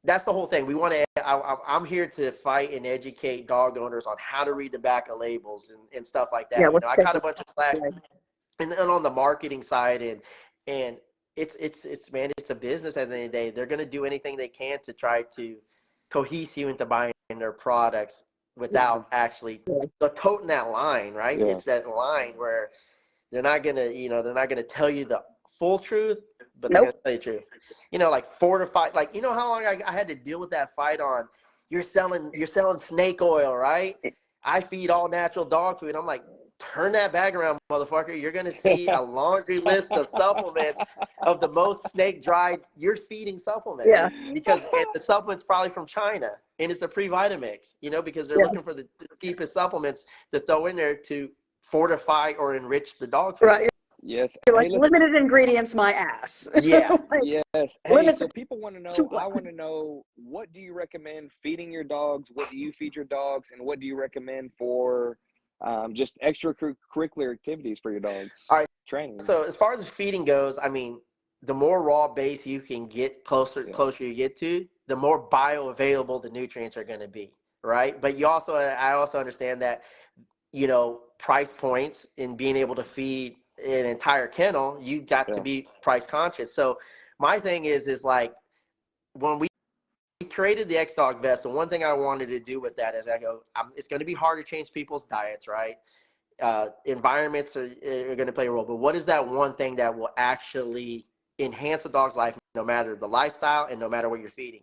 that's the whole thing. We want to. I'm here to fight and educate dog owners on how to read the back of labels and stuff like Yeah, that. You know, what's I caught a bunch of slack, and then on the marketing side, and it's man, it's a business at the end of the day. They're going to do anything they can to try to cohese you into buying their products without actually toting that line, right? Yeah. It's that line where they're not gonna, they're not gonna tell you the full truth, but they're gonna tell you the truth. You know, like fortified, like how long I had to deal with that fight on. You're selling snake oil, right? I feed all natural dog food. I'm like, turn that bag around, motherfucker. You're gonna see a laundry list of supplements of the most snake dried. You're feeding supplements, because the supplements probably from China, and it's the pre-Vitamix. Because they're looking for the cheapest supplements to throw in there to fortify or enrich the dog food. Right. Yes. You're like, limited ingredients, my ass. Yeah. Yes. Hey, so people want to know, I want to know, what do you recommend feeding your dogs? What do you feed your dogs? And what do you recommend for just extracurricular activities for your dogs? All right. Training. So as far as feeding goes, I mean, the more raw base you can get closer you get to, the more bioavailable the nutrients are going to be, right? But I also understand that, price points in being able to feed an entire kennel, you got to be price conscious. So my thing is like, when we created the XDog vest, and one thing I wanted to do with that is it's going to be hard to change people's diets, right? Environments are going to play a role, but what is that one thing that will actually enhance a dog's life, no matter the lifestyle and no matter what you're feeding?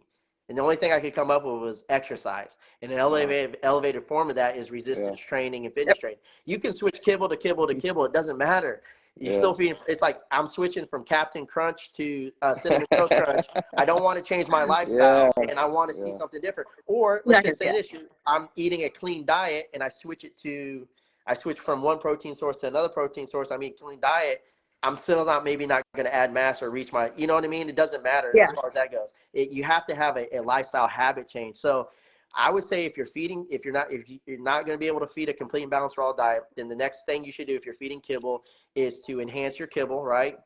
And the only thing I could come up with was exercise. And an elevated form of that is resistance training and fitness training. You can switch kibble to kibble to kibble. It doesn't matter. You're still feeding. It's like I'm switching from Captain Crunch to Cinnamon Toast Crunch. I don't want to change my lifestyle, and I want to see something different. Or let's just say this: I'm eating a clean diet, and I switch from one protein source to another protein source. I'm eating a clean diet. I'm still not going to add mass or reach my, you know what I mean? It doesn't matter as far as that goes. You have to have a lifestyle habit change. So I would say if you're not going to be able to feed a complete and balanced raw diet, then the next thing you should do if you're feeding kibble is to enhance your kibble, right?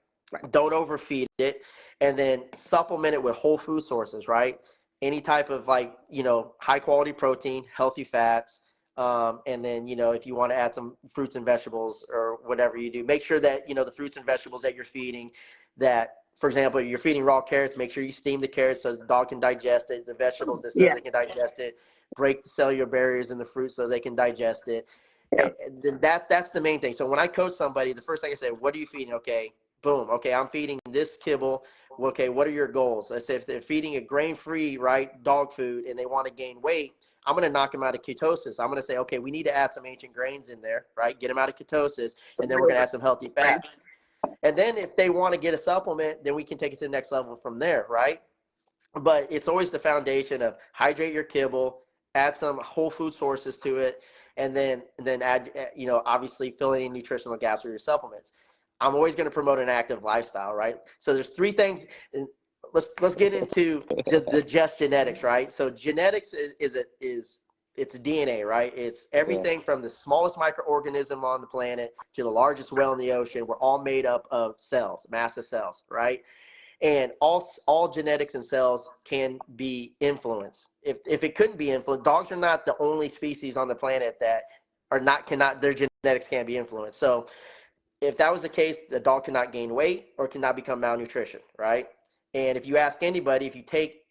Don't overfeed it, and then supplement it with whole food sources, right? Any type of high quality protein, healthy fats. And then, if you want to add some fruits and vegetables or whatever you do, make sure that, the fruits and vegetables that you're feeding, that, for example, you're feeding raw carrots, make sure you steam the carrots so the dog can digest it, the vegetables so they can digest it, break the cellular barriers in the fruit so they can digest it. And then that's the main thing. So when I coach somebody, the first thing I say, what are you feeding? Okay, boom. Okay, I'm feeding this kibble. Okay, what are your goals? Let's say if they're feeding a grain-free, right, dog food and they want to gain weight, I'm going to knock them out of ketosis. I'm going to say, okay, we need to add some ancient grains in there, right? Get them out of ketosis, and then we're going to add some healthy fats. And then if they want to get a supplement, then we can take it to the next level from there, right? But it's always the foundation of hydrate your kibble, add some whole food sources to it, and then add, obviously fill in nutritional gaps with your supplements. I'm always going to promote an active lifestyle, right? So there's three things. Let's get into the just genetics, right? So genetics is it's DNA, right? It's everything from the smallest microorganism on the planet to the largest whale in the ocean. We're all made up of cells, massive cells, right? And all genetics and cells can be influenced. If it couldn't be influenced, dogs are not the only species on the planet that their genetics can't be influenced. So if that was the case, the dog cannot gain weight or cannot become malnutrition, right? And if you ask anybody, if you take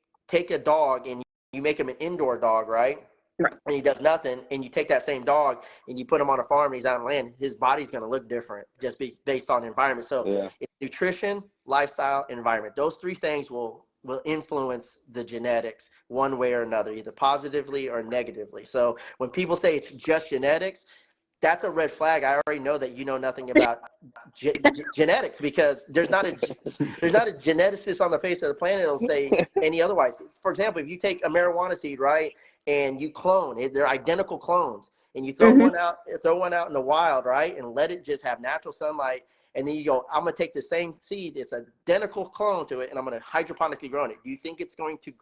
a dog and you make him an indoor dog, right? And he does nothing, and you take that same dog and you put him on a farm and he's on land, his body's going to look different just based on the environment. So it's nutrition, lifestyle, environment. Those three things will influence the genetics one way or another, either positively or negatively. So when people say it's just genetics, that's a red flag. I already know that you know nothing about genetics, because there's not a geneticist on the face of the planet that'll say any otherwise. For example, if you take a marijuana seed, right, and you clone it, they're identical clones, and you throw one out in the wild, right, and let it just have natural sunlight, and then you go, I'm gonna take the same seed, it's an identical clone to it, and I'm gonna hydroponically grow it. Do you think it's going to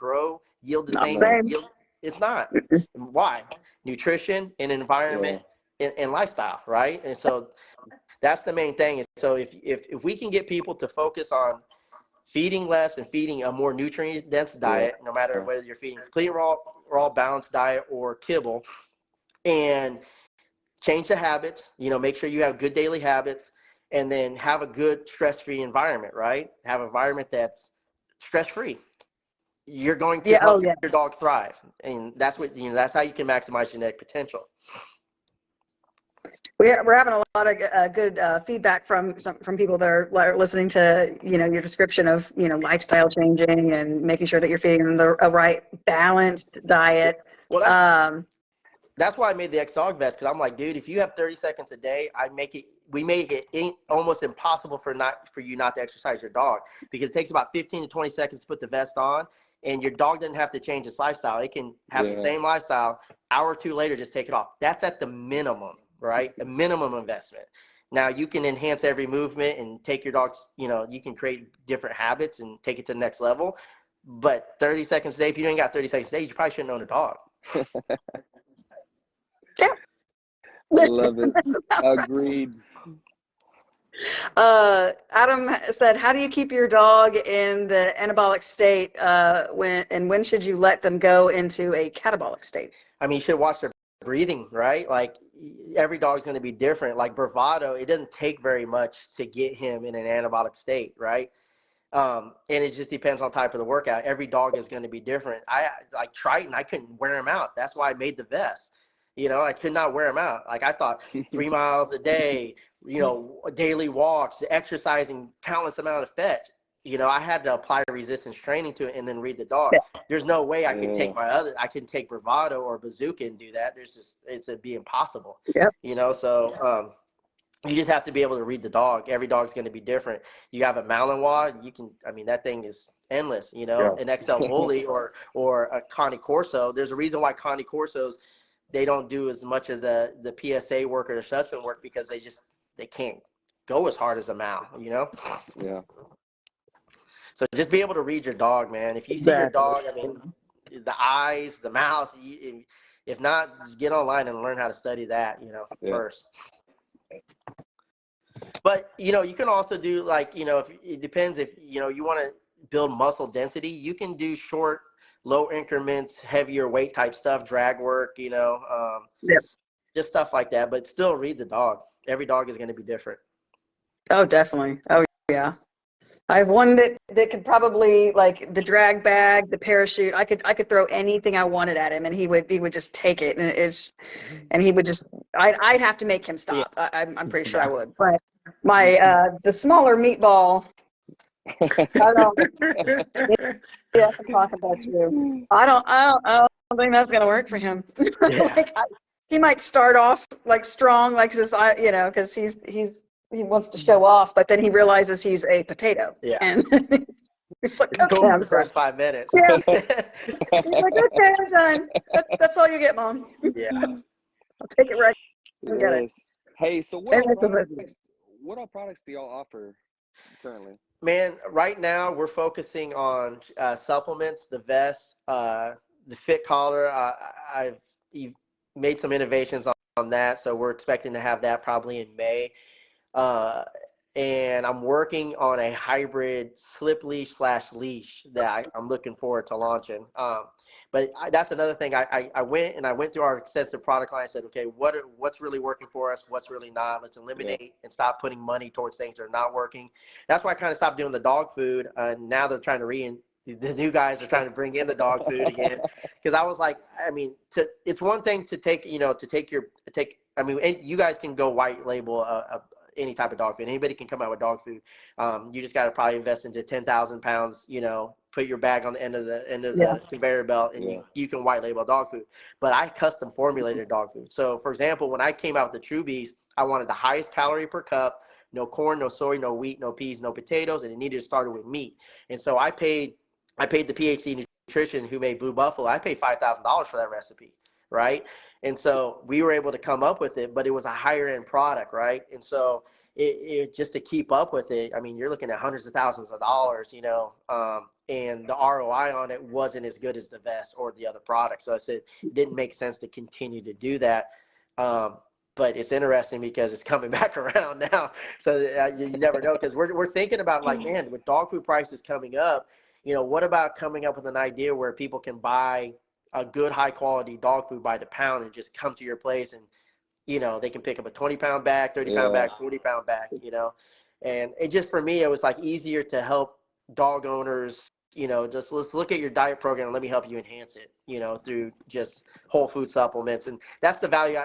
yield the same yield? It's not. Why? Nutrition and environment. And lifestyle, right? And so that's the main thing. And so if we can get people to focus on feeding less and feeding a more nutrient dense diet, no matter whether you're feeding complete raw balanced diet or kibble, and change the habits, make sure you have good daily habits, and then have a good stress-free environment, right? Have an environment that's stress-free. You're going to help your dog thrive. And that's what, that's how you can maximize genetic potential. We're having a lot of good feedback from people that are listening to your description of lifestyle changing and making sure that you're feeding them a right balanced diet. Well, that's why I made the XDog vest, because I'm like, dude, if you have 30 seconds a day, we make it almost impossible for you not to exercise your dog, because it takes about 15 to 20 seconds to put the vest on, and your dog doesn't have to change its lifestyle. It can have the same lifestyle, hour or two later, just take it off. That's at the minimum. Right? A minimum investment. Now you can enhance every movement and take your dogs, you can create different habits and take it to the next level. But 30 seconds a day, if you ain't got 30 seconds a day, you probably shouldn't own a dog. Yeah. Love it. Agreed. Adam said, how do you keep your dog in the anabolic state when should you let them go into a catabolic state? I mean, you should watch their breathing, right? Like, every dog's going to be different. Like Bravado, it doesn't take very much to get him in an anabolic state, right? And it just depends on type of the workout. Every dog is going to be different. Like Triton, I couldn't wear him out. That's why I made the vest. I could not wear him out. Like, I thought 3 miles a day, daily walks, exercising countless amount of fetch. I had to apply resistance training to it and then read the dog. There's no way I could I couldn't take Bravado or Bazooka and do that. It'd be impossible. Yep. So you just have to be able to read the dog. Every dog's going to be different. You have a Malinois, that thing is endless, an XL Bully or a Connie Corso. There's a reason why Connie Corsos, they don't do as much of the PSA work or the assessment work, because they can't go as hard as a Mal, Yeah. So just be able to read your dog, man. If you see your dog, the eyes, the mouth, if not, just get online and learn how to study that, first. But, you can also do, like, if it depends, if, you want to build muscle density, you can do short, low increments, heavier weight type stuff, drag work, just stuff like that. But still read the dog. Every dog is going to be different. Oh, definitely. Oh, yeah. I have one that could probably, like, the drag bag, the parachute. I could throw anything I wanted at him, and he would just take it, and he would just. I'd have to make him stop. I'm pretty sure I would. But the smaller meatball. I don't. Yeah, I'm talking about you. I don't think that's gonna work for him. He might start off like strong, like this, because he wants to show off, but then he realizes he's a potato. Yeah. And it's like, go for the first 5 minutes. Yeah. He's like, okay, I'm done. That's all you get, Mom. Yeah. I'll take it right. Get it. Hey, so what all products do y'all offer currently? Man, right now we're focusing on supplements, the vest, the fit collar. I've made some innovations on that, so we're expecting to have that probably in May. And I'm working on a hybrid slip leash / leash that I'm looking forward to launching. But that's another thing. I went through our extensive product line. I said, okay, what's really working for us? What's really not? Let's eliminate and stop putting money towards things that are not working. That's why I kind of stopped doing the dog food. Now they're trying to the new guys are trying to bring in the dog food again. Because I was like, it's one thing to take, and you guys can go white label any type of dog food. Anybody can come out with dog food. You just got to probably invest into 10,000 pounds, put your bag on the end of the conveyor belt, and you can white label dog food. But I custom formulated dog food. So for example, when I came out with the True Beast, I wanted the highest calorie per cup, no corn, no soy, no wheat, no peas, no potatoes, and it needed to start with meat. And so I paid the PhD nutrition who made Blue Buffalo. I paid $5,000 for that recipe, right? And so we were able to come up with it, but it was a higher end product, right? And so it just to keep up with it, you're looking at hundreds of thousands of dollars, and the ROI on it wasn't as good as the vest or the other products. So I said it didn't make sense to continue to do that. but it's interesting because it's coming back around now. So you never know, because we're thinking about like, man, with dog food prices coming up, what about coming up with an idea where people can buy a good high quality dog food by the pound and just come to your place and, they can pick up a 20-pound bag, 30-pound bag, 40-pound bag, and it just, for me, it was like easier to help dog owners, just let's look at your diet program and let me help you enhance it, through just whole food supplements. And that's the value.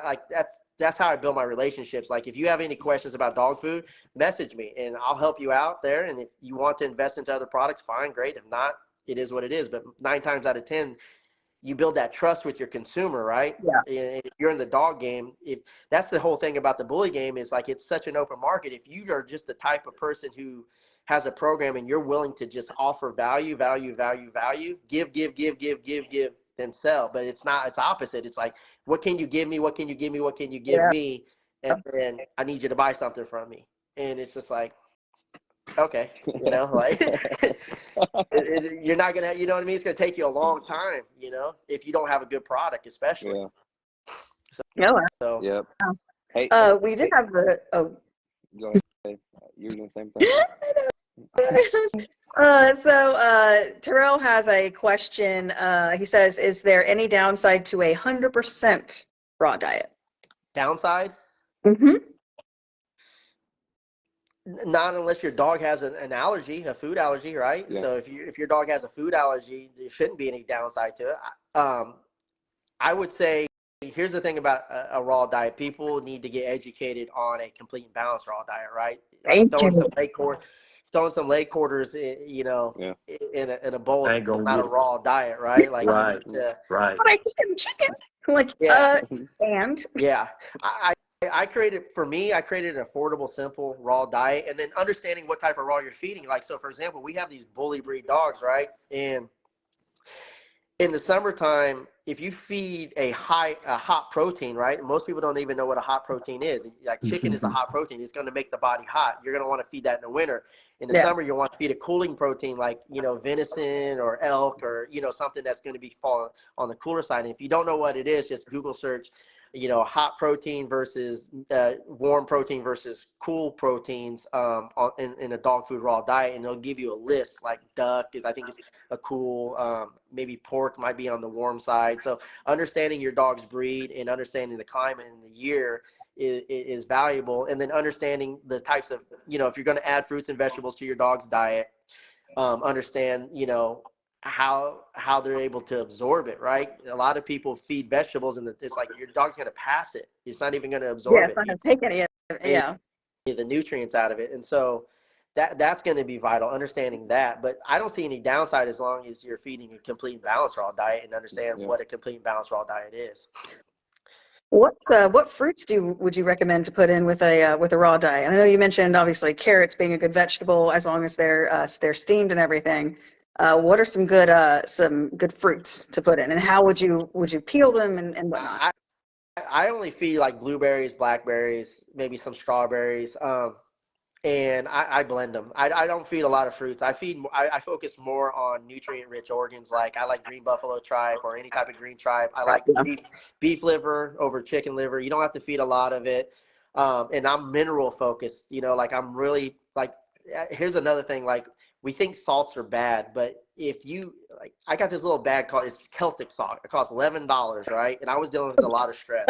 That's how I build my relationships. Like, if you have any questions about dog food, message me and I'll help you out there. And if you want to invest into other products, fine, great. If not, it is what it is. But 9 times out of 10, you build that trust with your consumer, right? Yeah. And if you're in the dog game, that's the whole thing about the bully game, is like, it's such an open market. If you are just the type of person who has a program and you're willing to just offer value, give, then sell. But it's not, it's opposite. It's like, what can you give me? What can you give me? What can you give me? And then I need you to buy something from me. And it's just like, okay, like you're not gonna, you know what I mean? It's gonna take you a long time, if you don't have a good product, especially. Yeah. So Yep. Hey, We did have the go ahead. You're doing the same thing. Terrell has a question. He says, is there any downside to 100% raw diet? Downside? Mm-hmm. Not unless your dog has an allergy, a food allergy, right? Yeah. So if your dog has a food allergy, there shouldn't be any downside to it. I would say, here's the thing about a raw diet. People need to get educated on a complete and balanced raw diet, right? Like throwing some leg quarters, in a bowl is not a raw diet, right? Like, right. But I see him chicken. Like, and yeah, I created an affordable, simple raw diet, and then understanding what type of raw you're feeding. Like, so for example, we have these bully breed dogs, right? And in the summertime, if you feed a hot protein, right? And most people don't even know what a hot protein is. Like, chicken is a hot protein. It's going to make the body hot. You're going to want to feed that in the winter. In the summer, you'll want to feed a cooling protein like, venison or elk or, something that's going to be falling on the cooler side. And if you don't know what it is, just Google search, hot protein versus warm protein versus cool proteins in a dog food raw diet, and it'll give you a list. Like duck is, I think, is a cool, maybe pork might be on the warm side. So understanding your dog's breed and understanding the climate and the year is valuable. And then understanding the types of, if you're going to add fruits and vegetables to your dog's diet, understand, how they're able to absorb it, right? A lot of people feed vegetables and it's like, your dog's going to pass it. It's not even going to absorb it. It's not going to take any of it. The nutrients out of it. And so that's going to be vital, understanding that. But I don't see any downside as long as you're feeding a complete and balanced raw diet and understand what a complete and balanced raw diet is. What fruits would you recommend to put in with a raw diet? I know you mentioned obviously carrots being a good vegetable as long as they're steamed and everything. What are some good fruits to put in, and how would you peel them and whatnot? I only feed like blueberries, blackberries, maybe some strawberries, and I blend them. I don't feed a lot of fruits. I focus more on nutrient-rich organs. Like, I like green buffalo tripe or any type of green tripe. I like beef liver over chicken liver. You don't have to feed a lot of it. And I'm mineral focused. Like, I'm really like. Here's another thing. Like, we think salts are bad, but if you like, I got this little bag it's Celtic salt. It costs $11, right? And I was dealing with a lot of stress,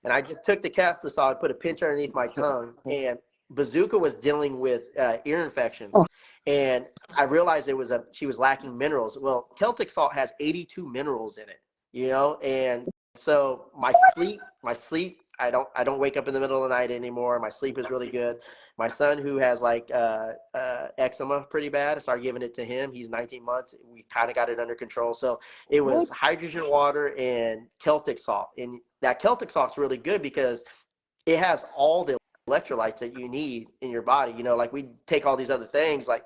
and I just took the Celtic salt, put a pinch underneath my tongue, and Bazooka was dealing with ear infections, and I realized she was lacking minerals. Well, Celtic salt has 82 minerals in it, and so my sleep. I don't wake up in the middle of the night anymore. My sleep is really good. My son, who has like eczema pretty bad, I started giving it to him. He's 19 months. We kind of got it under control. So it was hydrogen water and Celtic salt. And that Celtic salt's really good because it has all the electrolytes that you need in your body. Like, we take all these other things like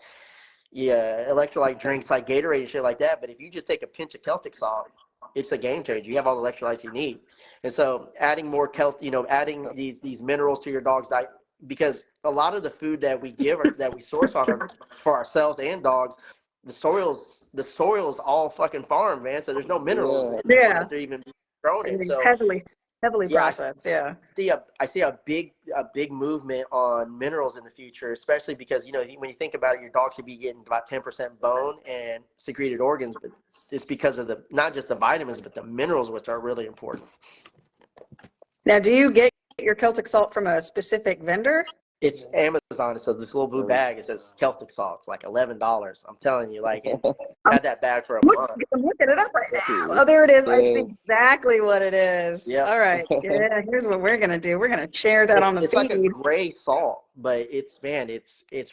electrolyte drinks like Gatorade and shit like that. But if you just take a pinch of Celtic salt, it's a game changer. You have all the electrolytes you need. And so adding more adding these minerals to your dog's diet, because a lot of the food that we give or that we source for ourselves and dogs, the soil's all fucking farm, man. So there's no minerals. Yeah. That they're even grown in. Everything's So heavily. Heavily Yeah, processed. Yeah. I see a big movement on minerals in the future, especially because when you think about it, your dog should be getting about 10% bone and secreted organs, but it's because of the not just the vitamins but the minerals, which are really important. Now, do you get your Celtic salt from a specific vendor? It's Amazon. It says this little blue bag. It says Celtic salt. It's like $11. I'm telling you, like, and I had that bag for a month. I'm looking it up right now. Oh, there it is. I see Yeah. exactly what it is. Yep. All right. Yeah, here's what we're gonna do. We're gonna share that on the It's feed. like a gray salt, but it's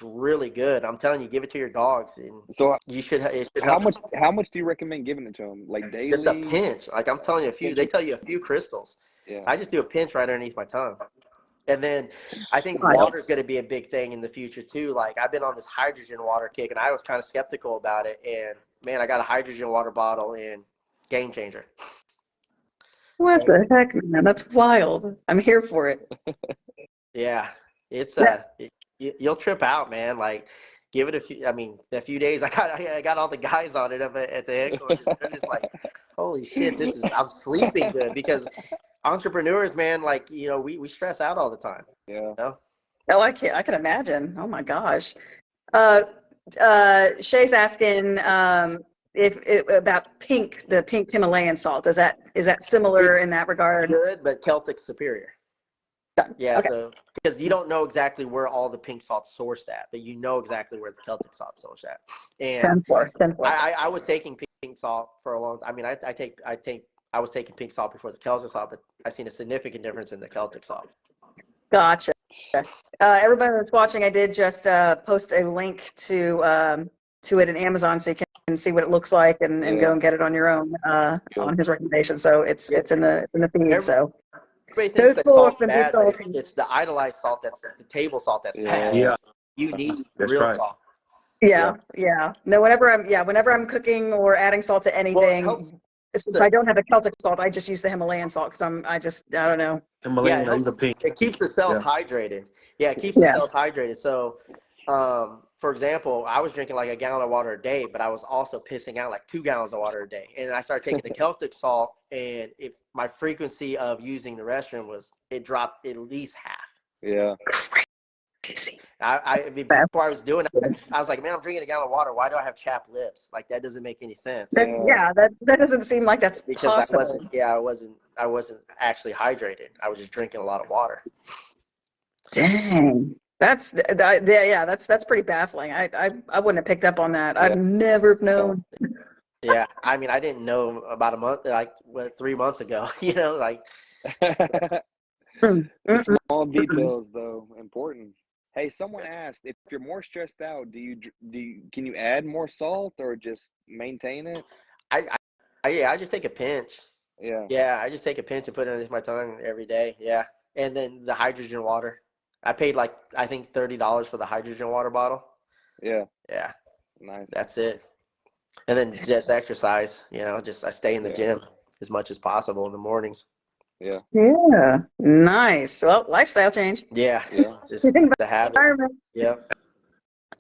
really good. I'm telling you, give it to your dogs, and So you should. It should how help. much do you recommend giving it to them? Like Just a daily? pinch. Like I'm telling you, they tell you a few crystals. Yeah. So I just do a pinch right underneath my tongue. And then I think Right. water is going to be a big thing in the future too. Like I've been on this hydrogen water kick, and I was kind of skeptical about it. And man, I got a hydrogen water bottle, and game changer. What the heck, man? That's wild. I'm here for it. Yeah, it's Yeah. you'll trip out, man. Like give it a few days. I got all the guys on it up at the headquarters. They're just like, holy shit, I'm sleeping good because entrepreneurs, man, like we stress out all the time. Yeah. You know? Oh, I can imagine. Oh my gosh. Shay's asking about the pink Himalayan salt. Is that similar in that regard? Good, but Celtic's superior. Done. Yeah, Okay. so because you don't know exactly where all the pink salt's sourced at, but you know exactly where the Celtic salt's sourced at. And 10-4. I was taking pink salt for a long time. I mean, I was taking pink salt before the Celtic salt, but I've seen a significant difference in the Celtic salt. Gotcha. Everybody that's watching, I did just post a link to it in Amazon, so you can see what it looks like and go and get it on your own on his recommendation. So it's in the feed. So Everybody thinks that those salt's been bad, but salty. it's the idolized salt that's the table salt that's bad. Yeah, You need that's real right. salt. Yeah. No, whenever I'm cooking or adding salt to anything, since I don't have the Celtic salt, I just use the Himalayan salt because I don't know. Himalayan or even pink. It keeps the cells hydrated. Yeah, it keeps the cells hydrated. So, for example, I was drinking like a gallon of water a day, but I was also pissing out like 2 gallons of water a day. And I started taking the Celtic salt, and my frequency of using the restroom it dropped at least half. Yeah. Crazy. I mean, before I was doing it, I was like, man, I'm drinking a gallon of water. Why do I have chapped lips? Like that doesn't make any sense. That doesn't seem like that's because possible. I wasn't actually hydrated. I was just drinking a lot of water. Dang. That's pretty baffling. I wouldn't have picked up on that. I'd never have known. Yeah, I mean, I didn't know about a month, 3 months ago. Like The small details, though, important. Hey, someone asked if you're more stressed out, can you add more salt or just maintain it? I just take a pinch. Yeah, I just take a pinch and put it underneath my tongue every day. Yeah, and then the hydrogen water. I paid I think $30 for the hydrogen water bottle. Yeah. Nice. That's it. And then just exercise. I stay in the gym as much as possible in the mornings. Yeah. Nice. Well, lifestyle change. Yeah. Just the habit. Yep.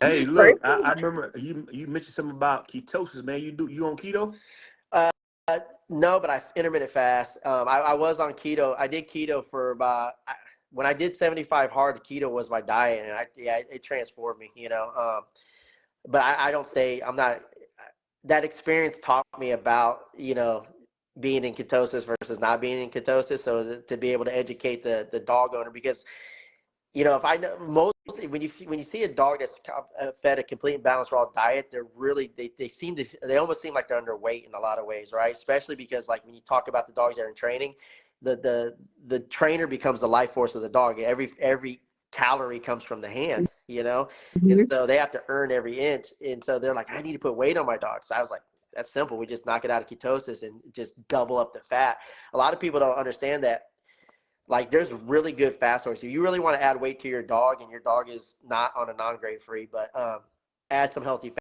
Hey, look, I remember you mentioned something about ketosis, man. You on keto? No, but I intermittent fast. I was on keto. I did keto for about when I did 75 hard. Keto was my diet, and it transformed me. But I don't say I'm not. That experience taught me about being in ketosis versus not being in ketosis. So to be able to educate the dog owner, because if I know mostly when you see a dog that's fed a complete and balanced raw diet, they're really they almost seem like they're underweight in a lot of ways, right? Especially because like when you talk about the dogs that are in training, the trainer becomes the life force of the dog. Every calorie comes from the hand, and so they have to earn every inch. And so they're like, I need to put weight on my dog. So I was like, that's simple. We just knock it out of ketosis and just double up the fat. A lot of people don't understand that. Like there's really good fat sources. If you really want to add weight to your dog and your dog is not on a non-grain free, but add some healthy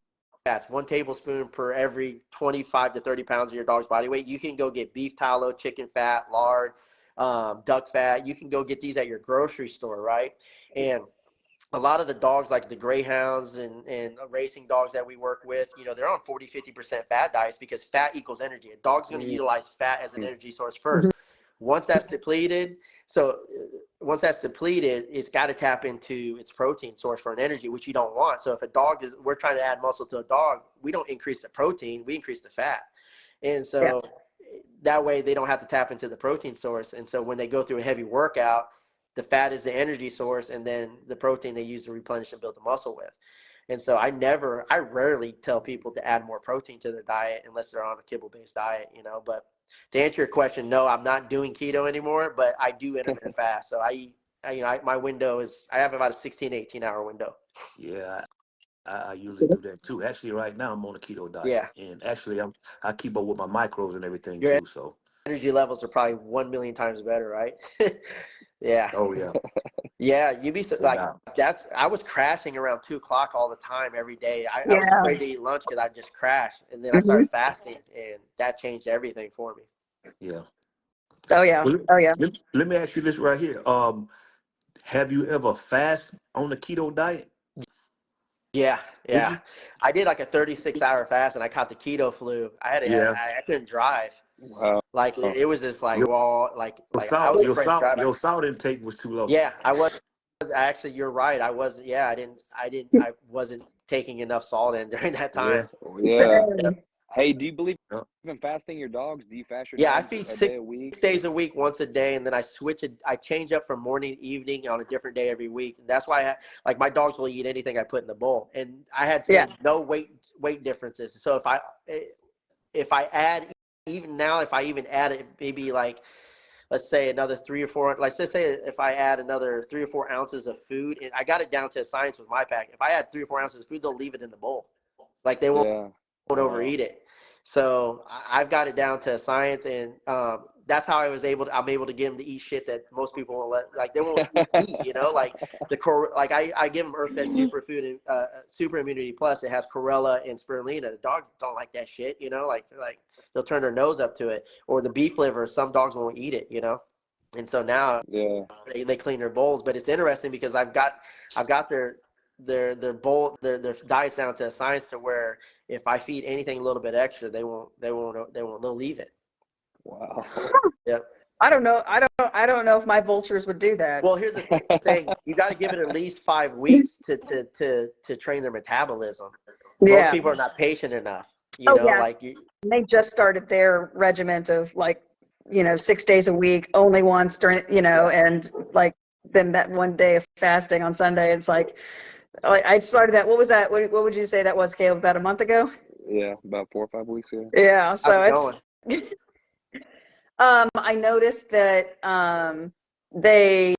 fats. 1 tablespoon per every 25 to 30 pounds of your dog's body weight. You can go get beef tallow, chicken fat, lard, duck fat. You can go get these at your grocery store, right? And a lot of the dogs, like the greyhounds and racing dogs that we work with, they're on 40-50% fat diets because fat equals energy. A dog's going to utilize fat as an energy source first. once that's depleted, once that's depleted, it's got to tap into its protein source for an energy, which you don't want. So if we're trying to add muscle to a dog, we don't increase the protein, we increase the fat. And so that way they don't have to tap into the protein source. And so when they go through a heavy workout, the fat is the energy source, and then the protein they use to replenish and build the muscle with. And so I rarely tell people to add more protein to their diet unless they're on a kibble-based diet, But to answer your question, no, I'm not doing keto anymore, but I do intermittent fast. So my window I have about a 16, 18-hour window. Yeah, I usually do that too. Actually, right now I'm on a keto diet, Yeah. and actually I keep up with my macros and everything Your too. So energy levels are probably 1 million times better, right? Yeah. oh yeah, Yeah, you'd be no like, doubt. I was crashing around 2 o'clock all the time every day. I was Yeah. afraid to eat lunch because I'd just crash. And then I Hmm. started fasting, and that changed everything for me. Yeah. Oh yeah. Well, Oh yeah. let me ask you this right here. Have you ever fast on the keto diet? Yeah, Did yeah. you? I did like a 36-hour fast, and I caught the keto flu. Yeah. I couldn't drive. Wow. Like it was just like Your raw, like I salt, was afraid to drive. your salt intake was too low. Yeah, I was actually. You're right. I was. Yeah, I wasn't taking enough salt in during that time. Yeah. Oh, yeah. Yep. Hey, do you believe Yeah. in fasting your dogs? Do you fast your Yeah, I dogs feed a six day a week? days a week, once a day, and then I switch it. I change up from morning to evening on a different day every week. And that's why, like, my dogs will eat anything I put in the bowl, and I had Yeah. seen no weight differences. So if I add, even now, if I even add it, maybe like, let's say another 3 or 4, like let's say if I add another 3 or 4 ounces of food, and I got it down to a science with my pack. If I add 3 or 4 ounces of food, they'll leave it in the bowl, like they won't Yeah. overeat it. So I've got it down to a science, and that's how I'm able to get them to eat shit that most people won't like they won't eat, like like I give them earth fed superfood and super immunity plus. It has chlorella and spirulina. The dogs don't like that shit, like they'll turn their nose up to it. Or the beef liver, some dogs won't eat it, and so now Yeah. they clean their bowls. But it's interesting because I've got their diets down to a science to where if I feed anything a little bit extra, they'll leave it. Wow. Yep. I don't know. I don't know if my vultures would do that. Well, here's the thing: you got to give it at least 5 weeks to train their metabolism. Most Yeah. people are not patient enough. Oh yeah. Like you. And they just started their regiment of 6 days a week, only once during, and like then that one day of fasting on Sunday. It's like I started that. What was that? What would you say that was, Caleb? About a month ago? Yeah, about 4 or 5 weeks ago. Yeah. How's So it going? it's. I noticed that they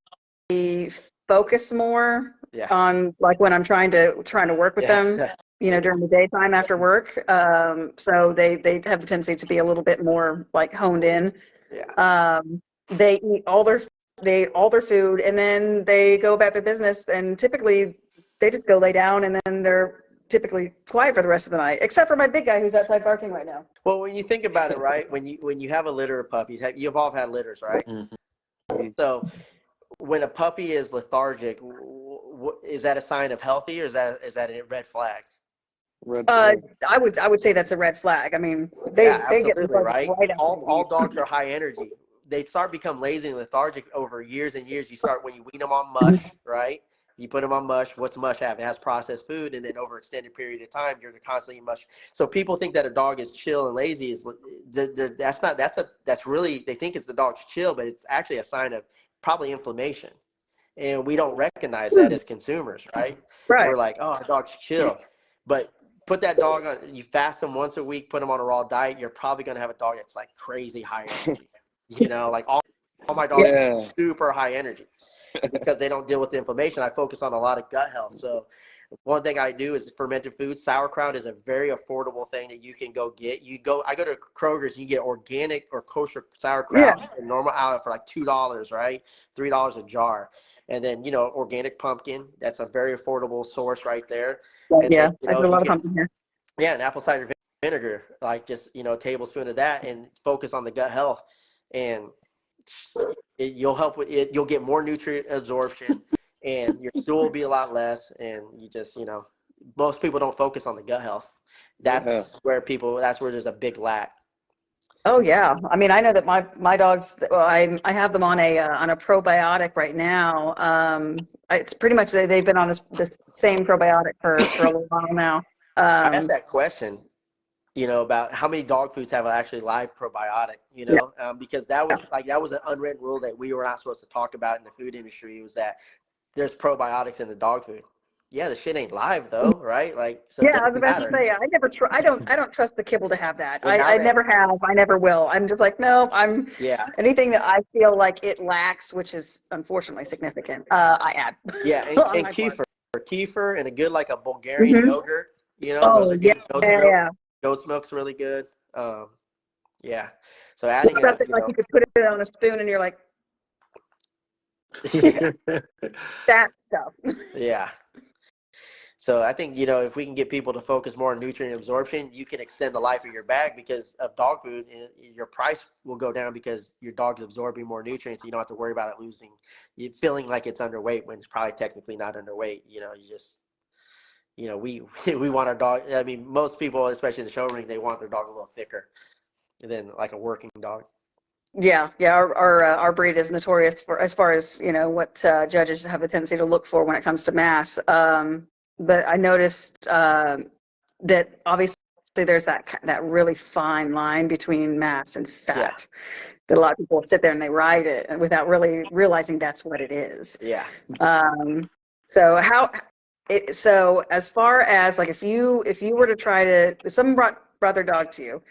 focus more Yeah. on when I'm trying to work with them, Yeah. during the daytime after work. So they have the tendency to be a little bit more honed in. Yeah. They eat all their food, and then they go about their business, and typically they just go lay down, and then they're typically quiet for the rest of the night, except for my big guy who's outside barking right now. Well, when you think about it, right, when you have a litter of puppies, you've all had litters, right? Mm-hmm. So when a puppy is lethargic, is that a sign of healthy, or is that a red flag? Red flag. I would say that's a red flag. I mean, they get Absolutely, right. right after All dogs are high energy. They start become lazy and lethargic over years and years. When you wean them on mush, right? You put them on mush. What's mush have? It has processed food, and then over extended period of time, you're constantly eating mush. So people think that a dog is chill and lazy. That's not. That's really, they think it's the dog's chill, but it's actually a sign of probably inflammation, and we don't recognize that as consumers, right? Right. We're like, oh, our dog's chill, but put that dog on. You fast them once a week, put them on a raw diet. You're probably going to have a dog that's like crazy high energy. Like all my dogs are super high energy. Because they don't deal with the inflammation. I focus on a lot of gut health. So one thing I do is fermented foods. Sauerkraut is a very affordable thing that you can go get. I go to Kroger's, you get organic or kosher sauerkraut in normal outlet for like $2, right? $3 a jar. And then, organic pumpkin. That's a very affordable source right there. And yeah, then, I do a lot of pumpkin here. Yeah, and apple cider vinegar, like just, a tablespoon of that, and focus on the gut health. And you'll help with it. You'll get more nutrient absorption, and your stool will be a lot less. And you just, most people don't focus on the gut health. That's where there's a big lack. Oh yeah. I mean, I know that my dogs. Well, I have them on a probiotic right now. It's pretty much they've been on this same probiotic for a little while now. I asked Um, that question, about how many dog foods have actually live probiotic, yeah. because that was an unwritten rule that we were not supposed to talk about in the food industry, was that there's probiotics in the dog food. Yeah, the shit ain't live though, right? Like, so it Yeah, I was doesn't about to matter. say I don't trust the kibble to have that. Well, now I that, never have. I never will. I'm just like, no, yeah, anything that I feel like it lacks, which is unfortunately significant, I add yeah, on and my part. kefir, and a good like a Bulgarian Hmm. yogurt. Those Oh are yeah, good. Goat's yeah, milk, yeah. goat's milk's really good. Yeah. So The adding stuff that like you could put it on a spoon and you're like, yeah, that stuff. yeah. So I think, if we can get people to focus more on nutrient absorption, you can extend the life of your bag because of dog food. And your price will go down because your dog's absorbing more nutrients. You don't have to worry about it you feeling like it's underweight when it's probably technically not underweight. We we want our dog. I mean, most people, especially in the show ring, they want their dog a little thicker than like a working dog. Yeah, yeah. Our breed is notorious for as far as what judges have a tendency to look for when it comes to mass. But I noticed that obviously there's that really fine line between mass and Yeah. fat. That a lot of people sit there and they ride it and without really realizing that's what it is. Yeah. So so as far as like if you were to try to if someone brought their dog to you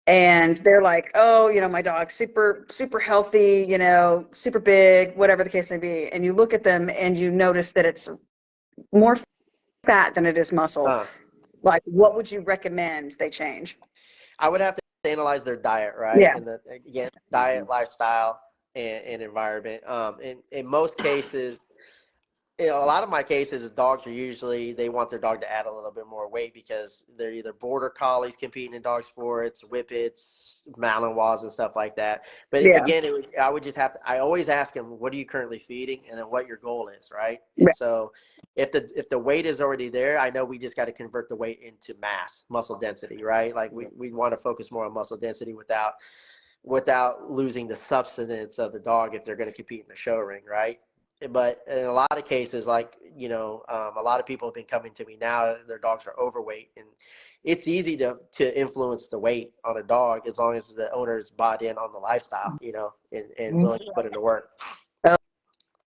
and they're like, oh, my dog's super healthy, super big, whatever the case may be, and you look at them and you notice that it's more fat than it is muscle, like what would you recommend they change? I would have to analyze their diet, right? Yeah. And diet, lifestyle, and environment. In most cases, a lot of my cases, dogs are usually, they want their dog to add a little bit more weight because they're either border collies competing in dog sports, whippets, Malinois, and stuff like that. But Yeah. again, I always ask them, what are you currently feeding, and then what your goal is, right? Yeah. And so if the weight is already there, I know we just got to convert the weight into muscle density, right? Like we want to focus more on muscle density without losing the substance of the dog if they're going to compete in the show ring, right? But in a lot of cases, like, a lot of people have been coming to me now, their dogs are overweight, and it's easy to influence the weight on a dog as long as the owner is bought in on the lifestyle, and willing to put in the work.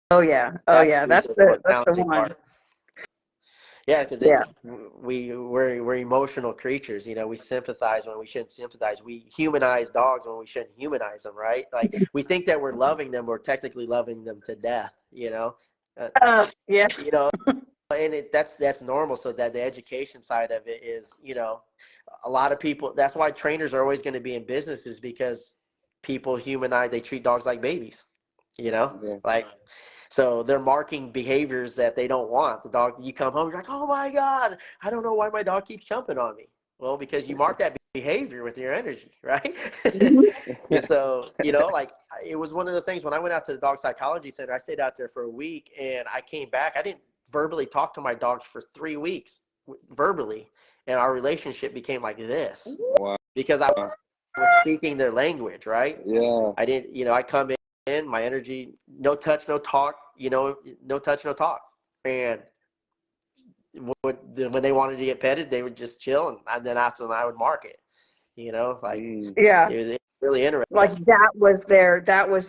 Oh yeah. That's That's usually the the most challenging one. part. Yeah, because Yeah. we're emotional creatures. We sympathize when we shouldn't sympathize. We humanize dogs when we shouldn't humanize them, right? Like we think that we're loving them, we're technically loving them to death. Yeah. And that's normal. So that the education side of it is, a lot of people. That's why trainers are always going to be in business, is because people humanize. They treat dogs like babies. Yeah. Like. So they're marking behaviors that they don't want. The dog, you come home, you're like, oh my God, I don't know why my dog keeps jumping on me. Well, because you mark that behavior with your energy, right? And so, like it was one of the things when I went out to the dog psychology center, I stayed out there for a week and I came back. I didn't verbally talk to my dogs for 3 weeks verbally. And our relationship became like this. Wow. Because I was speaking their language, right? Yeah. I didn't, I come in, my energy, no touch, no talk, no touch, no talk. And when they wanted to get petted, they would just chill. And then after that, I would mark it, like Yeah. it was really interesting. Like that was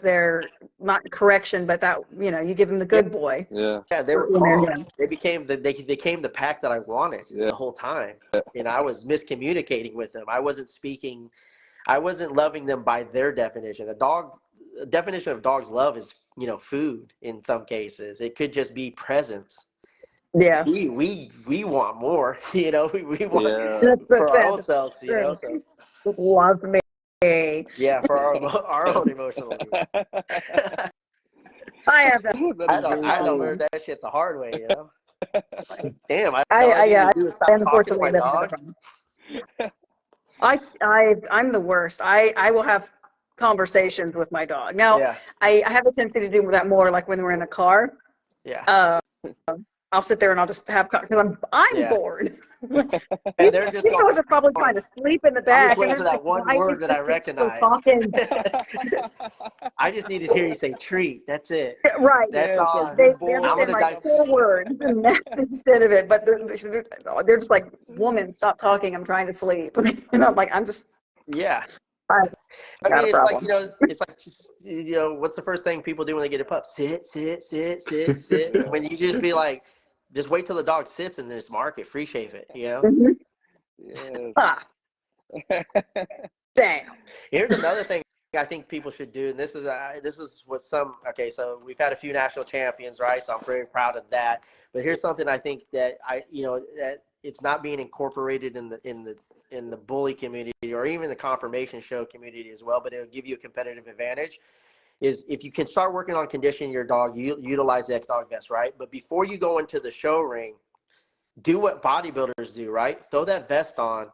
their not correction, but that, you give them the good boy. Yeah. Yeah, they were calm. They became the pack that I wanted the whole time. I was miscommunicating with them. I wasn't speaking. I wasn't loving them by their definition. A definition of dog's love is, food in some cases. It could just be presence. Yeah. We want more, we want That's for our own selves, so. Love me. Yeah, for our own emotional needs. I have that. I don't learn that shit the hard way, Like, damn, all I I need to do is stop talking to my dog. I'm the worst. I will have conversations with my dog. Now, I have a tendency to do that more like when we're in the car. Yeah. I'll sit there and I'll just have, because I'm Yeah. bored. And these they're just these dogs are probably trying to sleep in the I'm back, just and waiting they're for just like, that one why word is that this I bitch still recognize. talking? I just need to hear you say treat. That's it. Right. That's Yeah, so all. They good boy. I'm understand gonna like dice. 4 words, and that's instead of it. But they're just like, woman, stop talking. I'm trying to sleep. And I'm like, Yeah. I I got mean, a it's like, problem. it's like, what's the first thing people do when they get a pup? Sit, sit, sit, sit, sit. Yeah. When you just be like, just wait till the dog sits and then just mark it, free shave it, Mhm. Yes. Ah, damn. Here's another thing I think people should do, and this is what okay, so we've had a few national champions, right? So I'm very proud of that. But here's something I think that that it's not being incorporated in the bully community or even the conformation show community as well, but it'll give you a competitive advantage. Is if you can start working on conditioning your dog, you utilize the XDog vest, right? But before you go into the show ring, do what bodybuilders do, right? Throw that vest on,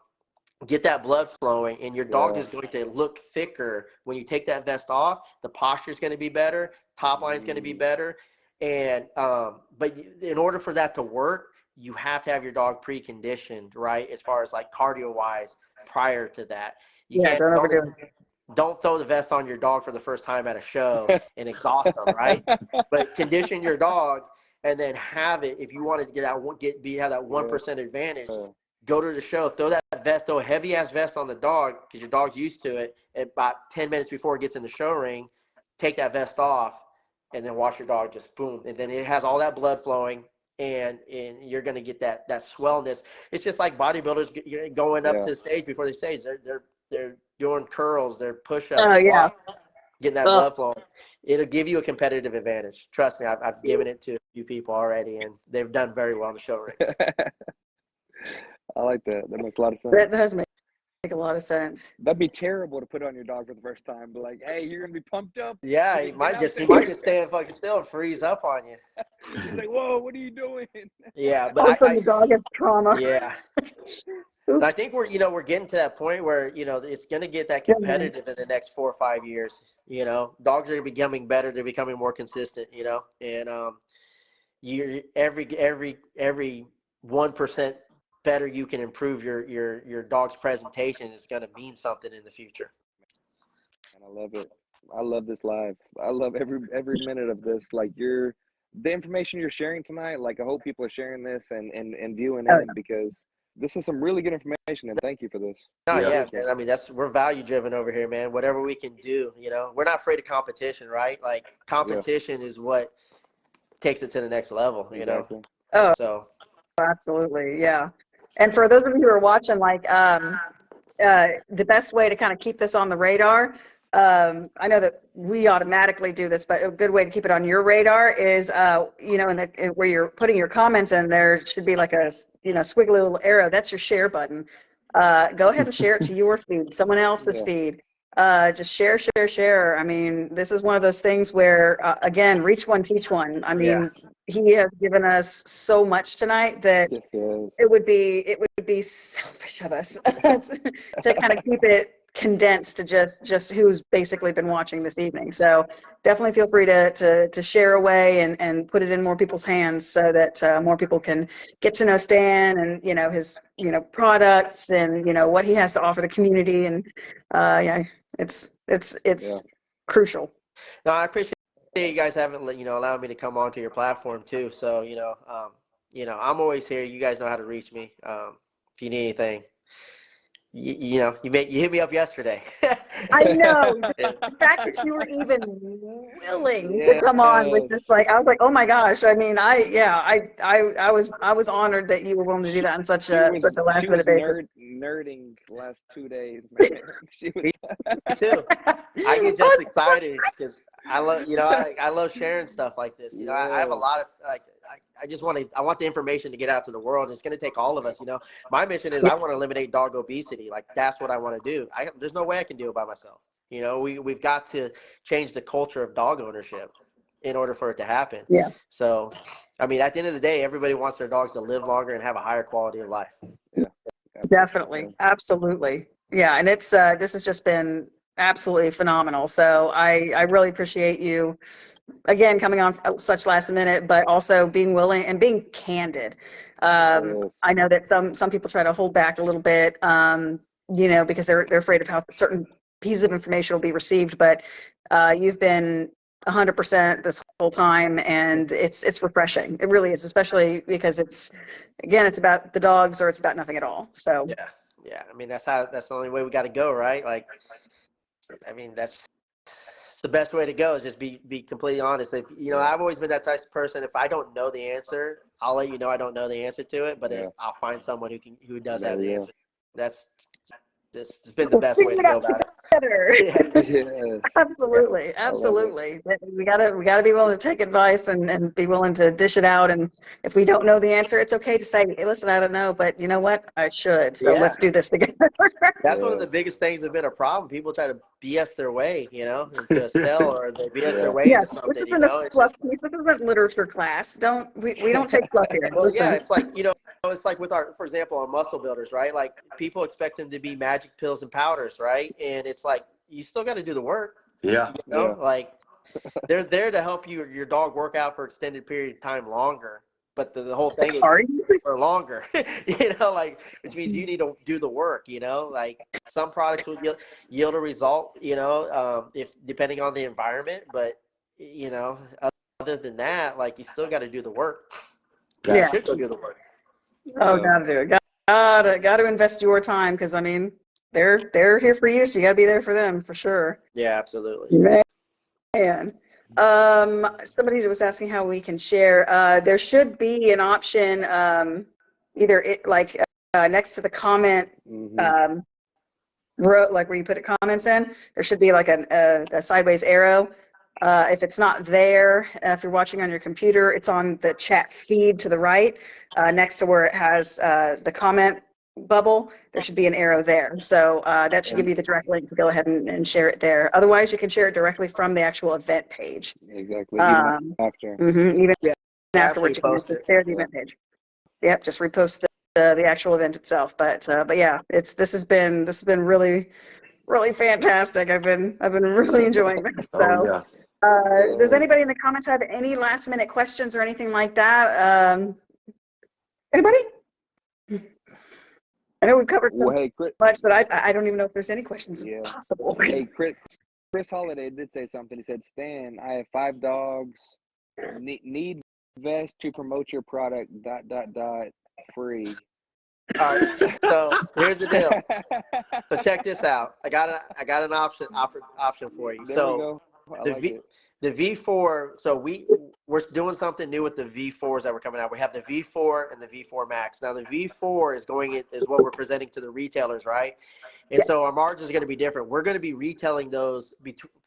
get that blood flowing, and your dog Yeah. is going to look thicker when you take that vest off. The posture is going to be better, top line is going to be better, and but in order for that to work, you have to have your dog preconditioned, right? As far as like cardio wise, prior to that, you Yeah, can't don't overdo it. don't throw the vest on your dog for the first time at a show and exhaust them, right? But condition your dog and then have it. If you want to have that 1% advantage, go to the show, throw that vest, throw a heavy ass vest on the dog because your dog's used to it. And about 10 minutes before it gets in the show ring, take that vest off and then watch your dog just boom. And then it has all that blood flowing. And you're going to get that swellness. It's just like bodybuilders going up Yeah. to the stage before they stage. They're doing curls, they're push-ups, Oh, yeah. squats, getting that Oh, blood flowing. It'll give you a competitive advantage. Trust me, I've given it to a few people already, and they've done very well in the show ring. I like that. That makes a lot of sense. that does make a lot of sense. That'd be terrible to put on your dog for the first time. But like, hey, you're gonna be pumped up. Yeah, Get he might out just there. stand fucking still and freeze up on you. He's like, whoa, what are you doing? Yeah, All of a but sudden, the dog has trauma. yeah. And I Oops. think we're getting to that point where, it's going to get that Yeah, man. competitive in the next 4 or 5 years. Dogs are becoming better. They're becoming more consistent, and you every 1% better you can improve your dog's presentation is going to mean something in the future. And I love it. I love this live. I love every minute of this. Like the information you're sharing tonight, like I hope people are sharing this and viewing Oh, in because this is some really good information, and thank you for this. Oh Yeah. yeah, man. I mean, we're value driven over here, man. Whatever we can do, we're not afraid of competition, right? Like competition is what takes it to the next level, Exactly. oh, So absolutely. Yeah. And for those of you who are watching, like, the best way to kind of keep this on the radar, I know that we automatically do this, but a good way to keep it on your radar is, where you're putting your comments in, there should be like a, squiggly little arrow. That's your share button. Go ahead and share it to your feed, someone else's Yeah. feed. Just share. I mean, this is one of those things where, again, reach one, teach one. I mean, he has given us so much tonight that Yes, yes. it would be selfish of us to kind of keep it condensed to just who's basically been watching this evening. So definitely feel free to share away and put it in more people's hands so that more people can get to know Stan and his products and what he has to offer the community, and it's crucial. no, I appreciate you guys having allowed me to come onto your platform too. So I'm always here. You guys know how to reach me. If you need anything, you hit me up yesterday. I know the fact that you were even willing to come on was just like, I was like, oh my gosh. I mean, I was honored that you were willing to do that on such a last minute basis. Nerding the last 2 days, man. She was Me too. I get just excited because I love I love sharing stuff like this. I have a lot of I want the information to get out to the world. It's going to take all of us. My mission is I want to eliminate dog obesity. Like that's what I want to do. There's no way I can do it by myself. We've got to change the culture of dog ownership in order for it to happen. Yeah. So, I mean, at the end of the day, everybody wants their dogs to live longer and have a higher quality of life. Yeah. Definitely. Absolutely. Yeah. And it's, this has just been absolutely phenomenal. So I really appreciate you again, coming on such last minute, but also being willing and being candid. Yes. I know that some people try to hold back a little bit, because they're afraid of how certain pieces of information will be received. But you've been 100% this whole time, and it's refreshing. It really is, especially because it's about the dogs, or it's about nothing at all. So Yeah. I mean, that's the only way we got to go, right? Like, I mean, that's the best way to go, is just be completely honest. If I've always been that type of person. If I don't know the answer, I'll let you know I don't know the answer to it. But if I'll find someone who does have the answer. That's it's been the best way to go about it. Yes. Absolutely. We gotta be willing to take advice and be willing to dish it out. And if we don't know the answer, it's okay to say, hey, listen, I don't know, but you know what? I should. So let's do this together. That's one of the biggest things that's been a problem. People try to BS their way, into a sell, or they BS their way into something. This isn't a fluff piece. This isn't literature class. We don't take fluff here. Well, it's like it's like with for example, our muscle builders, right? Like, people expect them to be magic pills and powders, right? And it's like, you still got to do the work. Like, they're there to help your dog work out for extended period of time longer. But the whole thing is for longer, like, which means you need to do the work, like some products will yield a result, if depending on the environment. But, other than that, like, you still got to do the work. You should go do the work. Oh, gotta do it. Gotta invest your time, because I mean, they're here for you, so you gotta be there for them for sure. Yeah, absolutely. Man. Somebody was asking how we can share. There should be an option, next to the comment row, like where you put comments in. There should be like a sideways arrow. If it's not there, if you're watching on your computer, it's on the chat feed to the right, next to where it has the comment bubble. There should be an arrow there. So that should give you the direct link to go ahead and share it there. Otherwise, you can share it directly from the actual event page. Exactly. Even after. Even afterwards, you can share the event page. Yep, just repost the actual event itself. But yeah, this has been really, really fantastic. I've been really enjoying this. So. Does anybody in the comments have any last minute questions or anything like that? Anybody? I know we've covered so much that I don't even know if there's any questions possible. Hey, Chris Holiday did say something. He said, Stan, I have 5 dogs. Need vest to promote your product. ... free. All right. So here's the deal. So check this out. I got an option for you. There we go. The V4, so we're doing something new with the V4s that were coming out. We have the V4 and the V4 Max. Now the V4 is what we're presenting to the retailers, right? And so our margin is going to be different. We're going to be retailing those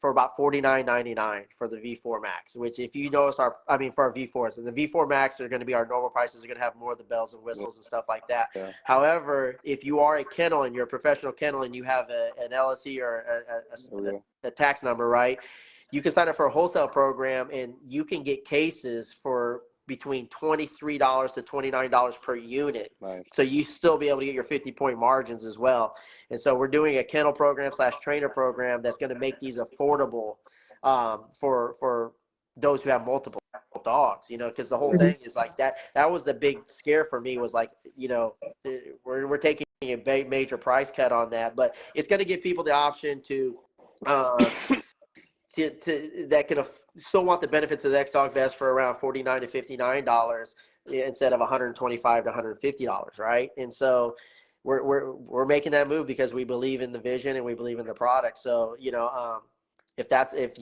for about $49.99 for the V4 Max, which, if you notice, for our V4s, and the V4 Max are going to be our normal prices. Are going to have more of the bells and whistles and stuff like that. Yeah. However, if you are a kennel and you're a professional kennel and you have an LSE or a tax number, right? You can sign up for a wholesale program, and you can get cases for between $23 to $29 per unit. Nice. So you still be able to get your 50-point margins as well. And so we're doing a kennel program / trainer program that's going to make these affordable for those who have multiple dogs, because the whole thing is like that. That was the big scare for me, was like, we're taking a major price cut on that, but it's going to give people the option to that can still want the benefits of the XDog vest for around $49 to $59 instead of $125 to $150, right? And so we're making that move because we believe in the vision and we believe in the product. So if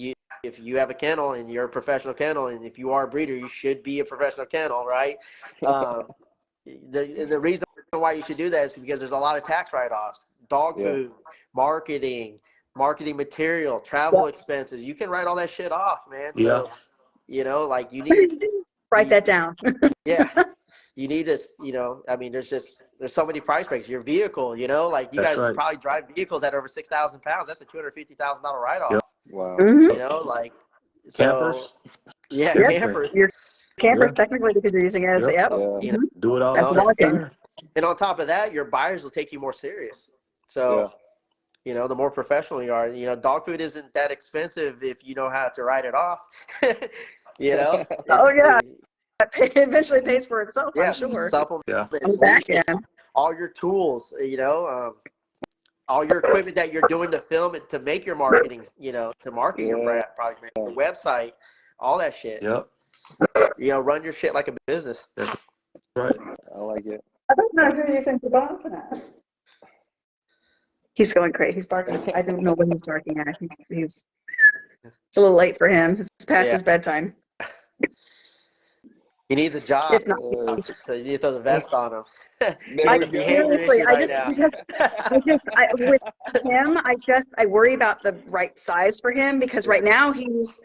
you have a kennel and you're a professional kennel, and if you are a breeder, you should be a professional kennel, right? The reason why you should do that is because there's a lot of tax write-offs, dog food, marketing material, travel expenses. You can write all that shit off, man. So, like, you need write that down. You need to, I mean, there's so many price breaks. Your vehicle, like, you guys probably drive vehicles that are over 6,000 pounds. That's a $250,000 write-off. Yep. Wow. Mm-hmm. Like, campers. Campers. Your campers, technically, because you're using it as do it all. And on top of that, your buyers will take you more serious. So. You know, the more professional you are. You know, dog food isn't that expensive if you know how to write it off. You know, Oh yeah, it eventually pays for itself, I'm yeah, sure. supplements, Yeah. On the back leashes, end. all your tools. You know, all your equipment that you're doing to film it, to make your marketing. You know, to market your Yeah. product, your website, all that shit. Yep. You know, run your shit like a business. That's right. I like it. I don't know who you think you're barking at. He's going crazy. He's barking. I don't know what he's barking at. He's it's a little late for him. It's past his bedtime. He needs a job, If not, so you need to throw the vest on him. There I we go. seriously, issue I right just now. because with him, I worry about the right size for him because right now he's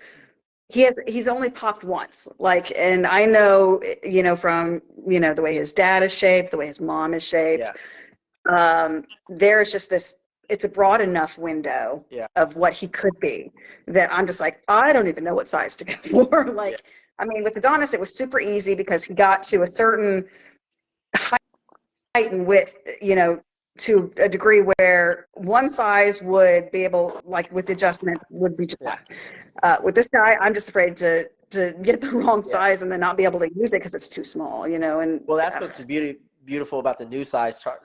only popped once. Like, and I know, you know, from, you know, the way his dad is shaped, the way his mom is shaped, there's just this, it's a broad enough window of what he could be that I'm just like, I don't even know what size to go for. Like, I mean, with Adonis, it was super easy because he got to a certain height and width, you know, to a degree where one size would be able, like with adjustment, would be just fine. With this guy, I'm just afraid to get the wrong size and then not be able to use it because it's too small, you know. And well, that's what's beautiful about the new size chart,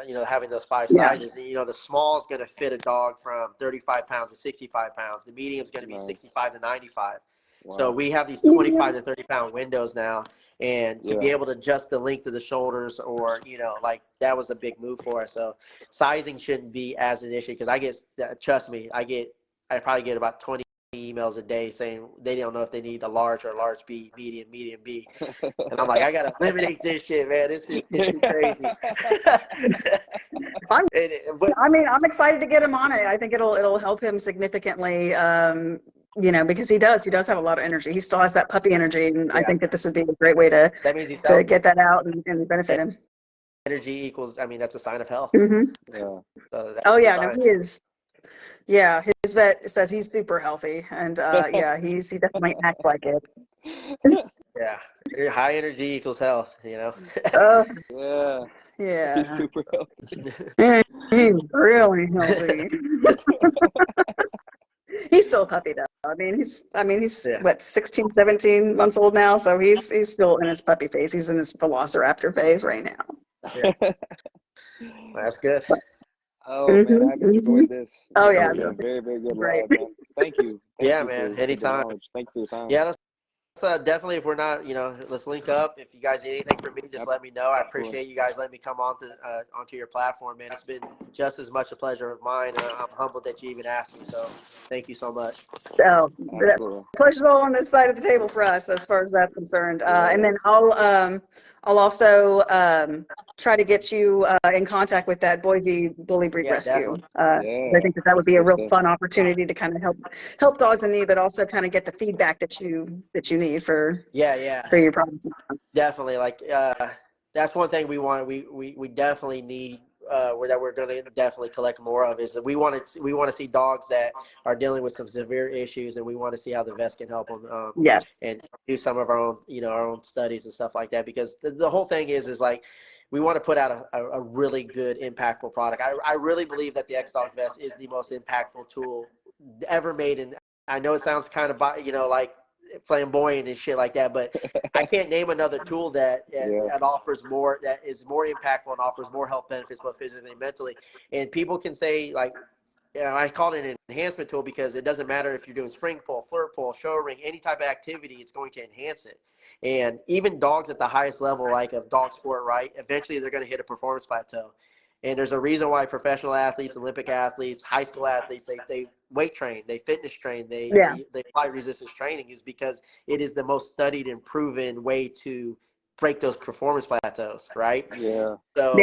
you know, having those 5 sizes. You know, the small is going to fit a dog from 35 pounds to 65 pounds. The medium is going to be 65 to 95. Wow. So we have these 25 to 30 pound windows now. And to be able to adjust the length of the shoulders, or, you know, like, that was a big move for us. So sizing shouldn't be as an issue, because trust me, I probably get about 20 emails a day saying they don't know if they need a large or large B, medium B. And I'm like, I got to eliminate this shit, man. It's too crazy. I mean, I'm excited to get him on it. I think it'll help him significantly. You know, because he does have a lot of energy. He still has that puppy energy, and I think that this would be a great way to get that out and benefit him. Energy equals, I mean, that's a sign of health. Mm-hmm. Yeah. So oh yeah, no, he is. Yeah, his vet says he's super healthy, and he definitely acts like it. Yeah, high energy equals health. You know. Yeah. He's super healthy. He's really healthy. He's still a puppy though. I mean, he's what, 16, 17 months old now, so he's still in his puppy phase. He's in his velociraptor phase right now. Yeah. That's good. Oh man, I've enjoyed this. Oh yeah, it's been very, very good live, man. Thank you. Thank you man. for Anytime. Thank you for your time. Yeah, let's definitely, if we're not, you know, let's link up. If you guys need anything from me, just let me know. I appreciate you guys letting me come onto your platform, man. It's been just as much a pleasure of mine, and I'm humbled that you even asked me. So thank you so much. So pleasure's all on this side of the table for us as far as that's concerned. And then I'll also try to get you in contact with that Boise Bully Breed Rescue. I think that would be a real fun opportunity to kind of help dogs in need, but also kind of get the feedback that you need for your problems. Definitely, like that's one thing we want. We definitely need that we're going to definitely collect more of, is that we want to see dogs that are dealing with some severe issues, and we want to see how the vets can help them. And do some of our own studies and stuff like that, because the whole thing is like, we want to put out a really good, impactful product. I really believe that the XDog vest is the most impactful tool ever made. And I know it sounds kind of, like flamboyant and shit like that, but I can't name another tool that offers more, that is more impactful and offers more health benefits, both physically and mentally. And people can say, like, I call it an enhancement tool because it doesn't matter if you're doing spring pull, flirt pull, show ring, any type of activity, it's going to enhance it. And even dogs at the highest level, like of dog sport, right, eventually they're going to hit a performance plateau. And there's a reason why professional athletes, Olympic athletes, high school athletes, they weight train, they fitness train, they apply resistance training, is because it is the most studied and proven way to break those performance plateaus, right? Yeah. So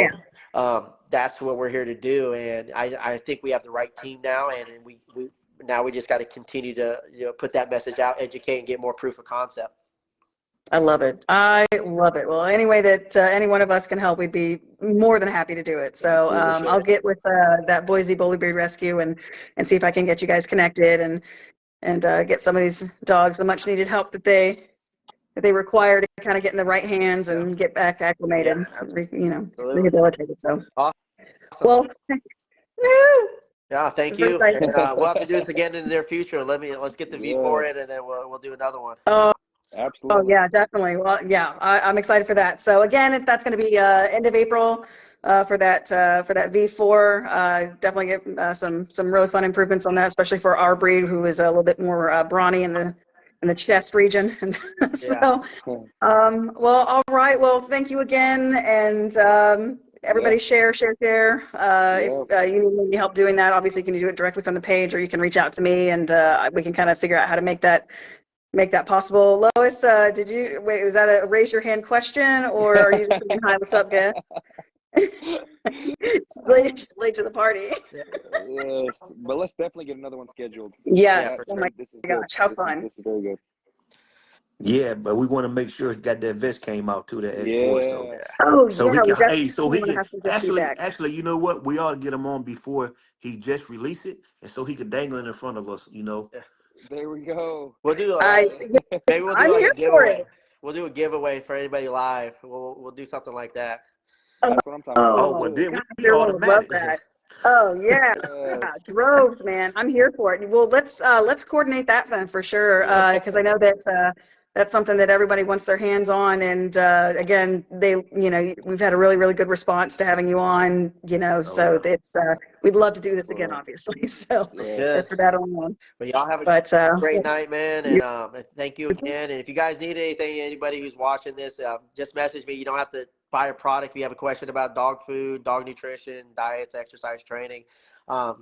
that's what we're here to do. And I think we have the right team now, and we just got to continue to put that message out, educate, and get more proof of concept. I love it. Well, any way that any one of us can help, we'd be more than happy to do it. So I'll get with that Boise Bully Breed Rescue and see if I can get you guys connected and get some of these dogs the much needed help that they require to kind of get in the right hands and get back acclimated, rehabilitated. So, awesome. Well, Yeah, thank It's very you. exciting. And we'll have to do this again in the near future. Let's get the V4 in, and then we'll do another one. Oh, Absolutely. yeah, definitely. Well, yeah, I'm excited for that. So again, that's going to be end of April for that V4. Definitely get some really fun improvements on that, especially for our breed, who is a little bit more brawny in the chest region. So, well, all right. Well, thank you again, and everybody share. If you need any help doing that, obviously you can do it directly from the page, or you can reach out to me, and we can kind of figure out how to make that possible. Lois, was that a raise your hand question, or are you just saying hi, what's up, guys? Just late to the party. Yes, but let's definitely get another one scheduled. Yes. Yeah, Oh my This is gosh, how fun. This is very good. Yeah, but we want to make sure he got that vest came out too, that X4. So Yeah. Oh so yeah, he we can, definitely hey, so he want to can have some good feedback. actually, you know what? We ought to get him on before he just release it, and so he can dangle it in front of us. You know. yeah. There we go. We'll do maybe we'll do I'm like here a for giveaway. it. We'll do a giveaway for anybody live. We'll do something like that. That's what I'm talking about. Oh well, Oh, then gosh, we everyone would love automatic. that. Oh yeah, Yes. droves, man. I'm here for it. Well, let's coordinate that then for sure, because I know that that's something that everybody wants their hands on. And again, we've had a really good response to having you on. So it's we'd love to do this again, obviously. So Good. for that on. But y'all have a great night, man, you- and thank you again. And if you guys need anything, anybody who's watching this, just message me. You don't have to buy a product. If you have a question about dog food, dog nutrition, diets, exercise training,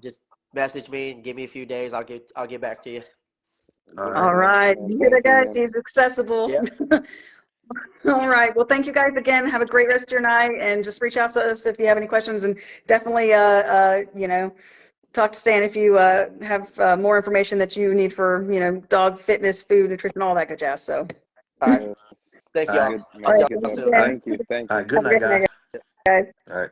just message me and give me a few days. I'll get back to you. All right, you hear that, guys? He's accessible. Yep. All right. Well, thank you guys again. Have a great rest of your night, and just reach out to us if you have any questions, and definitely, talk to Stan if you have more information that you need for, dog fitness, food, nutrition, all that good jazz. So. All right. Thank y'all. Good, All right. good. Yeah. Thank you. All right, good Have a night, great night, guys. guys. All right.